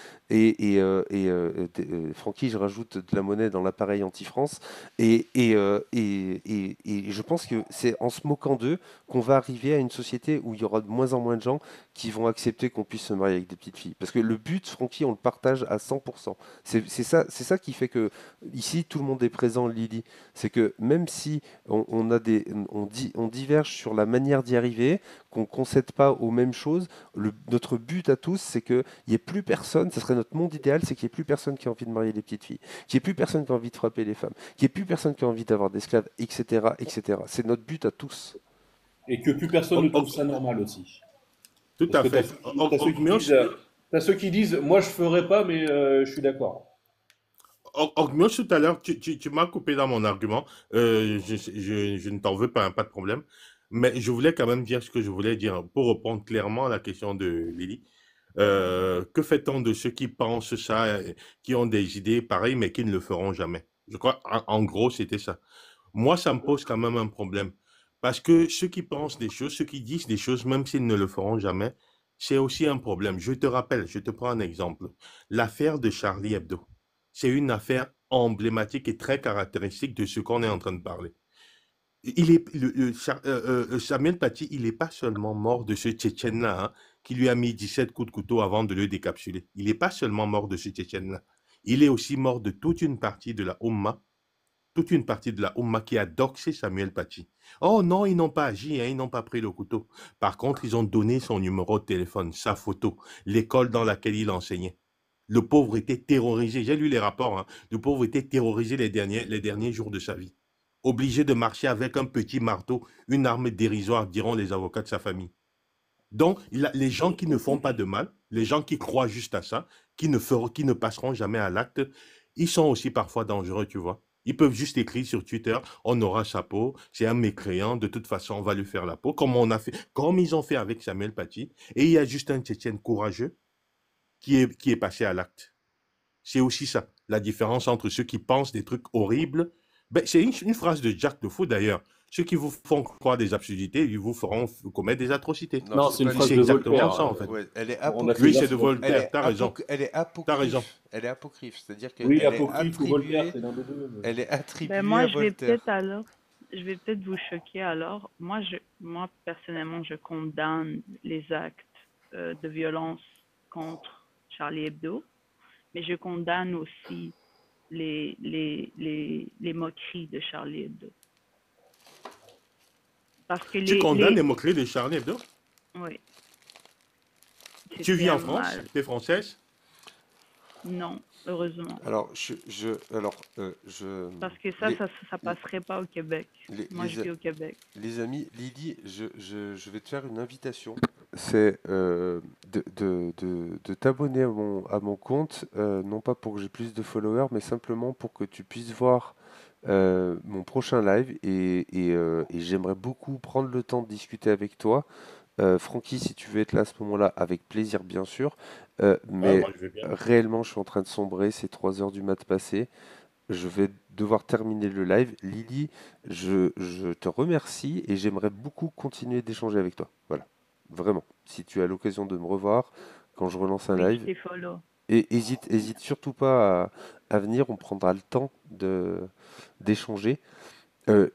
Francky, je rajoute de la monnaie dans l'appareil anti-France. Et je pense que c'est en se moquant d'eux qu'on va arriver à une société où il y aura de moins en moins de gens qui vont accepter qu'on puisse se marier avec des petites filles. Parce que le but, Francky, on le partage à 100%. C'est ça qui fait que ici, tout le monde est présent, Lily. C'est que même si on diverge sur la manière d'y arriver, qu'on ne concède pas aux mêmes choses, notre but à tous, c'est qu'il n'y ait plus personne, ce serait notre monde idéal, c'est qu'il n'y ait plus personne qui a envie de marier les petites filles, qu'il n'y ait plus personne qui a envie de frapper les femmes, qu'il n'y ait plus personne qui a envie d'avoir d'esclaves, etc., etc. C'est notre but à tous. Et que plus personne ne trouve ça normal aussi. Tout Parce à que fait. t'as ceux qui disent, moi je ferai pas, mais je suis d'accord. Ogmios, tout à l'heure, tu m'as coupé dans mon argument. Je ne t'en veux pas, hein, pas de problème. Mais je voulais quand même dire ce que je voulais dire pour répondre clairement à la question de Lily. Que fait-on de ceux qui pensent ça, qui ont des idées pareilles, mais qui ne le feront jamais? Je crois, en gros, c'était ça. Moi, ça me pose quand même un problème. Parce que ceux qui pensent des choses, ceux qui disent des choses, même s'ils ne le feront jamais, c'est aussi un problème. Je te rappelle, je te prends un exemple. L'affaire de Charlie Hebdo. C'est une affaire emblématique et très caractéristique de ce qu'on est en train de parler. Samuel Paty, il n'est pas seulement mort de ce Tchétchène-là, hein, qui lui a mis 17 coups de couteau avant de le décapsuler. Il n'est pas seulement mort de ce Tchétchène-là. Il est aussi mort de toute une partie de la Oumma qui a doxé Samuel Paty. Oh non, ils n'ont pas agi, hein, ils n'ont pas pris le couteau. Par contre, ils ont donné son numéro de téléphone, sa photo, l'école dans laquelle il enseignait. Le pauvre était terrorisé. J'ai lu les rapports. Hein. Le pauvre était terrorisé les derniers jours de sa vie. Obligé de marcher avec un petit marteau, une arme dérisoire, diront les avocats de sa famille. Donc, les gens qui ne font pas de mal, les gens qui croient juste à ça, qui ne passeront jamais à l'acte, ils sont aussi parfois dangereux, tu vois. Ils peuvent juste écrire sur Twitter, on aura sa peau, c'est un mécréant, de toute façon, on va lui faire la peau, comme ils ont fait avec Samuel Paty. Et il y a juste un Tchétchène courageux qui est passé à l'acte. C'est aussi ça, la différence entre ceux qui pensent des trucs horribles. Ben, c'est une phrase de Jack Defoe d'ailleurs. Ceux qui vous font croire des absurdités, ils vous feront commettre des atrocités. Non, c'est une phrase C'est de exactement Voltaire. ça en fait. Ouais, elle est On a fait Oui, apocryphe. c'est gaffe. de Voltaire, t'as raison. Elle est T'as raison. apocryphe. Elle est apocryphe, c'est-à-dire Oui, qu'elle est apocryphe ou Voltaire, attribuée, c'est l'un des deux. mais- elle est Ben attribuée moi, à je vais Voltaire. peut-être vous choquer alors. Moi personnellement, je condamne les actes de violence contre Charlie Hebdo, mais je condamne aussi les moqueries de Charlie Hebdo. Parce que Tu condamnes les moqueries de Charlie Hebdo? oui, Tu c'était vis en un France? mal. Tu es française? Non, heureusement. Alors, Parce que ça, les, ça passerait pas au Québec. les, Moi, je les, vis au Québec. les amis, Lydie, je vais te faire une invitation. C'est de t'abonner à mon compte, non pas pour que j'ai plus de followers, mais simplement pour que tu puisses voir mon prochain live et j'aimerais beaucoup prendre le temps de discuter avec toi. Francky, si tu veux être là à ce moment-là, avec plaisir, bien sûr. Mais Moi je veux bien. réellement, je suis en train de sombrer. C'est 3 heures du mat passé. Je vais devoir terminer le live. Lily, je te remercie et j'aimerais beaucoup continuer d'échanger avec toi. Voilà, vraiment. Si tu as l'occasion de me revoir quand je relance un Oui, je live, t'ai follow. et hésite surtout pas à venir. On prendra le temps d'échanger. Je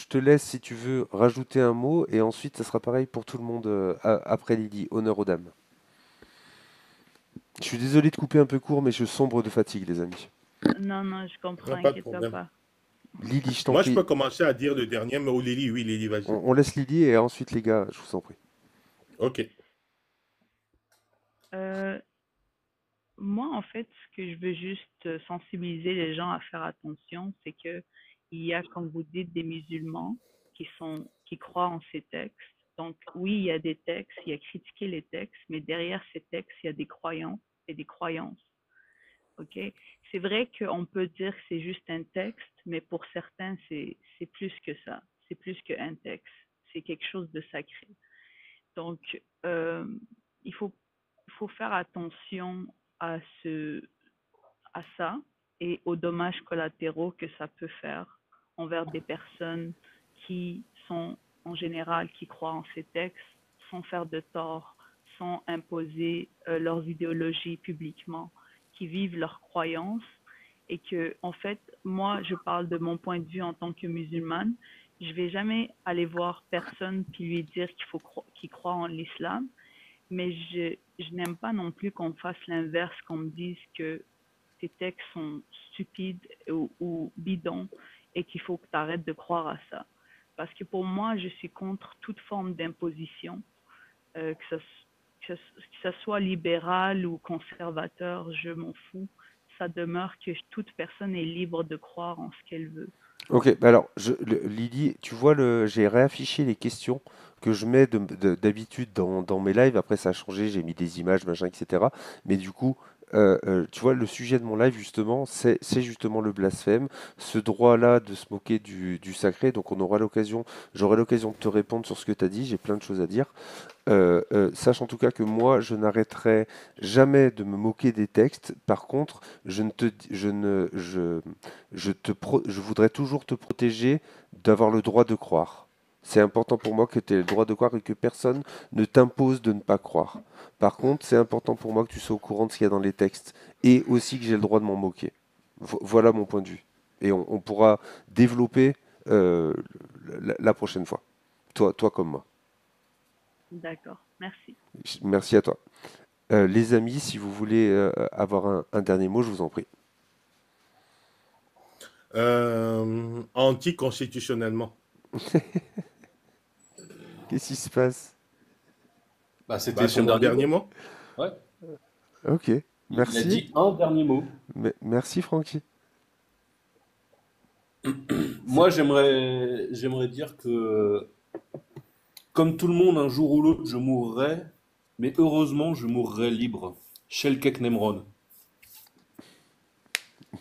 te laisse si tu veux rajouter un mot et ensuite ça sera pareil pour tout le monde après Lydie. Honneur aux dames. Je suis désolé de couper un peu court, mais je sombre de fatigue, les amis. Non, non, je comprends, Non, pas de inquiète-toi problème. pas. Lydie, je t'en Moi, je prie. peux commencer à dire le dernier, mais Lily, oui, Lily, vas-y. On laisse Lydie et ensuite les gars, je vous en prie. Ok. Euh, Moi, en fait, ce que je veux juste sensibiliser les gens à faire attention, c'est que il y a, comme vous dites, des musulmans qui croient en ces textes. Donc, oui, il y a des textes, il y a critiquer les textes, mais derrière ces textes, il y a des croyances et des croyances. OK? C'est vrai qu'on peut dire que c'est juste un texte, mais pour certains, c'est plus que ça. C'est plus qu'un texte. C'est quelque chose de sacré. Donc, il faut faire attention à à ça et aux dommages collatéraux que ça peut faire envers des personnes qui sont en général qui croient en ces textes sans faire de tort, sans imposer leurs idéologies publiquement, qui vivent leurs croyances et que en fait moi je parle de mon point de vue en tant que musulmane, je vais jamais aller voir personne puis lui dire qu'il croit en l'islam, mais je n'aime pas non plus qu'on fasse l'inverse, qu'on me dise que tes textes sont stupides ou bidons et qu'il faut que tu arrêtes de croire à ça. Parce que pour moi, je suis contre toute forme d'imposition, que ça soit libéral ou conservateur, je m'en fous. Ça demeure que toute personne est libre de croire en ce qu'elle veut. Ok, bah alors, Lydie, tu vois, j'ai réaffiché les questions que je mets d'habitude dans mes lives. Après, ça a changé, j'ai mis des images, machin, etc. Mais du coup, tu vois, le sujet de mon live, justement, c'est justement le blasphème, ce droit-là de se moquer du sacré. Donc, j'aurai l'occasion de te répondre sur ce que tu as dit. J'ai plein de choses à dire. Sache en tout cas que moi, je n'arrêterai jamais de me moquer des textes. Par contre, je voudrais toujours te protéger d'avoir le droit de croire. C'est important pour moi que tu aies le droit de croire et que personne ne t'impose de ne pas croire. Par contre, c'est important pour moi que tu sois au courant de ce qu'il y a dans les textes et aussi que j'ai le droit de m'en moquer. Voilà mon point de vue. Et on pourra développer la prochaine fois. Toi comme moi. D'accord, merci. Merci à toi. Les amis, si vous voulez avoir un dernier mot, je vous en prie. Anticonstitutionnellement. Qu'est-ce qui se passe? Bah, c'était C'est son mon dernier dernier mot. mot. Ouais. Ok, Il a merci. dit un dernier mot. Merci Francky. Moi, j'aimerais dire que Comme tout le monde, un jour ou l'autre, je mourrai, mais heureusement, je mourrai libre. Shelkek Nemron.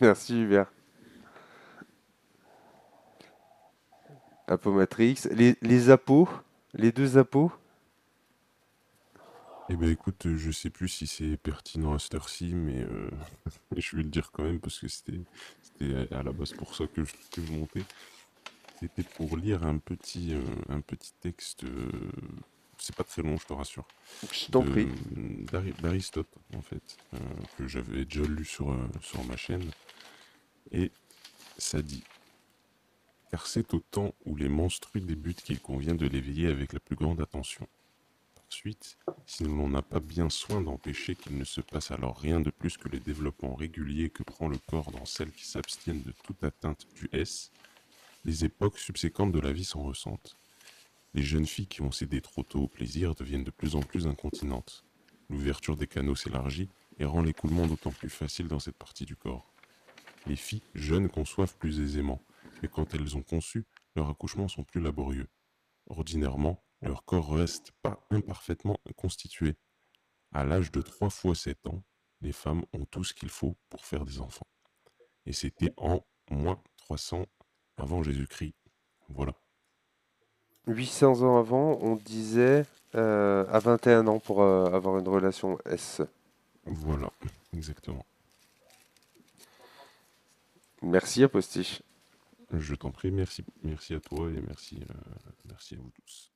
Merci Hubert. Apomatrix. Les apos, les deux apos. Eh ben écoute, je sais plus si c'est pertinent à cette heure-ci, mais je vais le dire quand même parce que c'était à la base pour ça que je montais. C'était pour lire un petit texte, c'est pas très long, je te rassure, Je t'en prie. d'Aristote, en fait, que j'avais déjà lu sur ma chaîne. Et ça dit, car c'est au temps où les menstrues débutent qu'il convient de l'éveiller avec la plus grande attention. Ensuite, si l'on n'a pas bien soin d'empêcher qu'il ne se passe alors rien de plus que les développements réguliers que prend le corps dans celles qui s'abstiennent de toute atteinte du S, les époques subséquentes de la vie s'en ressentent. Les jeunes filles qui ont cédé trop tôt au plaisir deviennent de plus en plus incontinentes. L'ouverture des canaux s'élargit et rend l'écoulement d'autant plus facile dans cette partie du corps. Les filles jeunes conçoivent plus aisément, mais quand elles ont conçu, leurs accouchements sont plus laborieux. Ordinairement, leur corps reste pas imparfaitement constitué. À l'âge de 3 fois 7 ans, les femmes ont tout ce qu'il faut pour faire des enfants. Et c'était en moins 300 avant Jésus-Christ. Voilà. 800 ans avant, on disait à 21 ans pour avoir une relation S. Voilà, exactement. Merci Apostiche. Je t'en prie, merci à toi et merci à vous tous.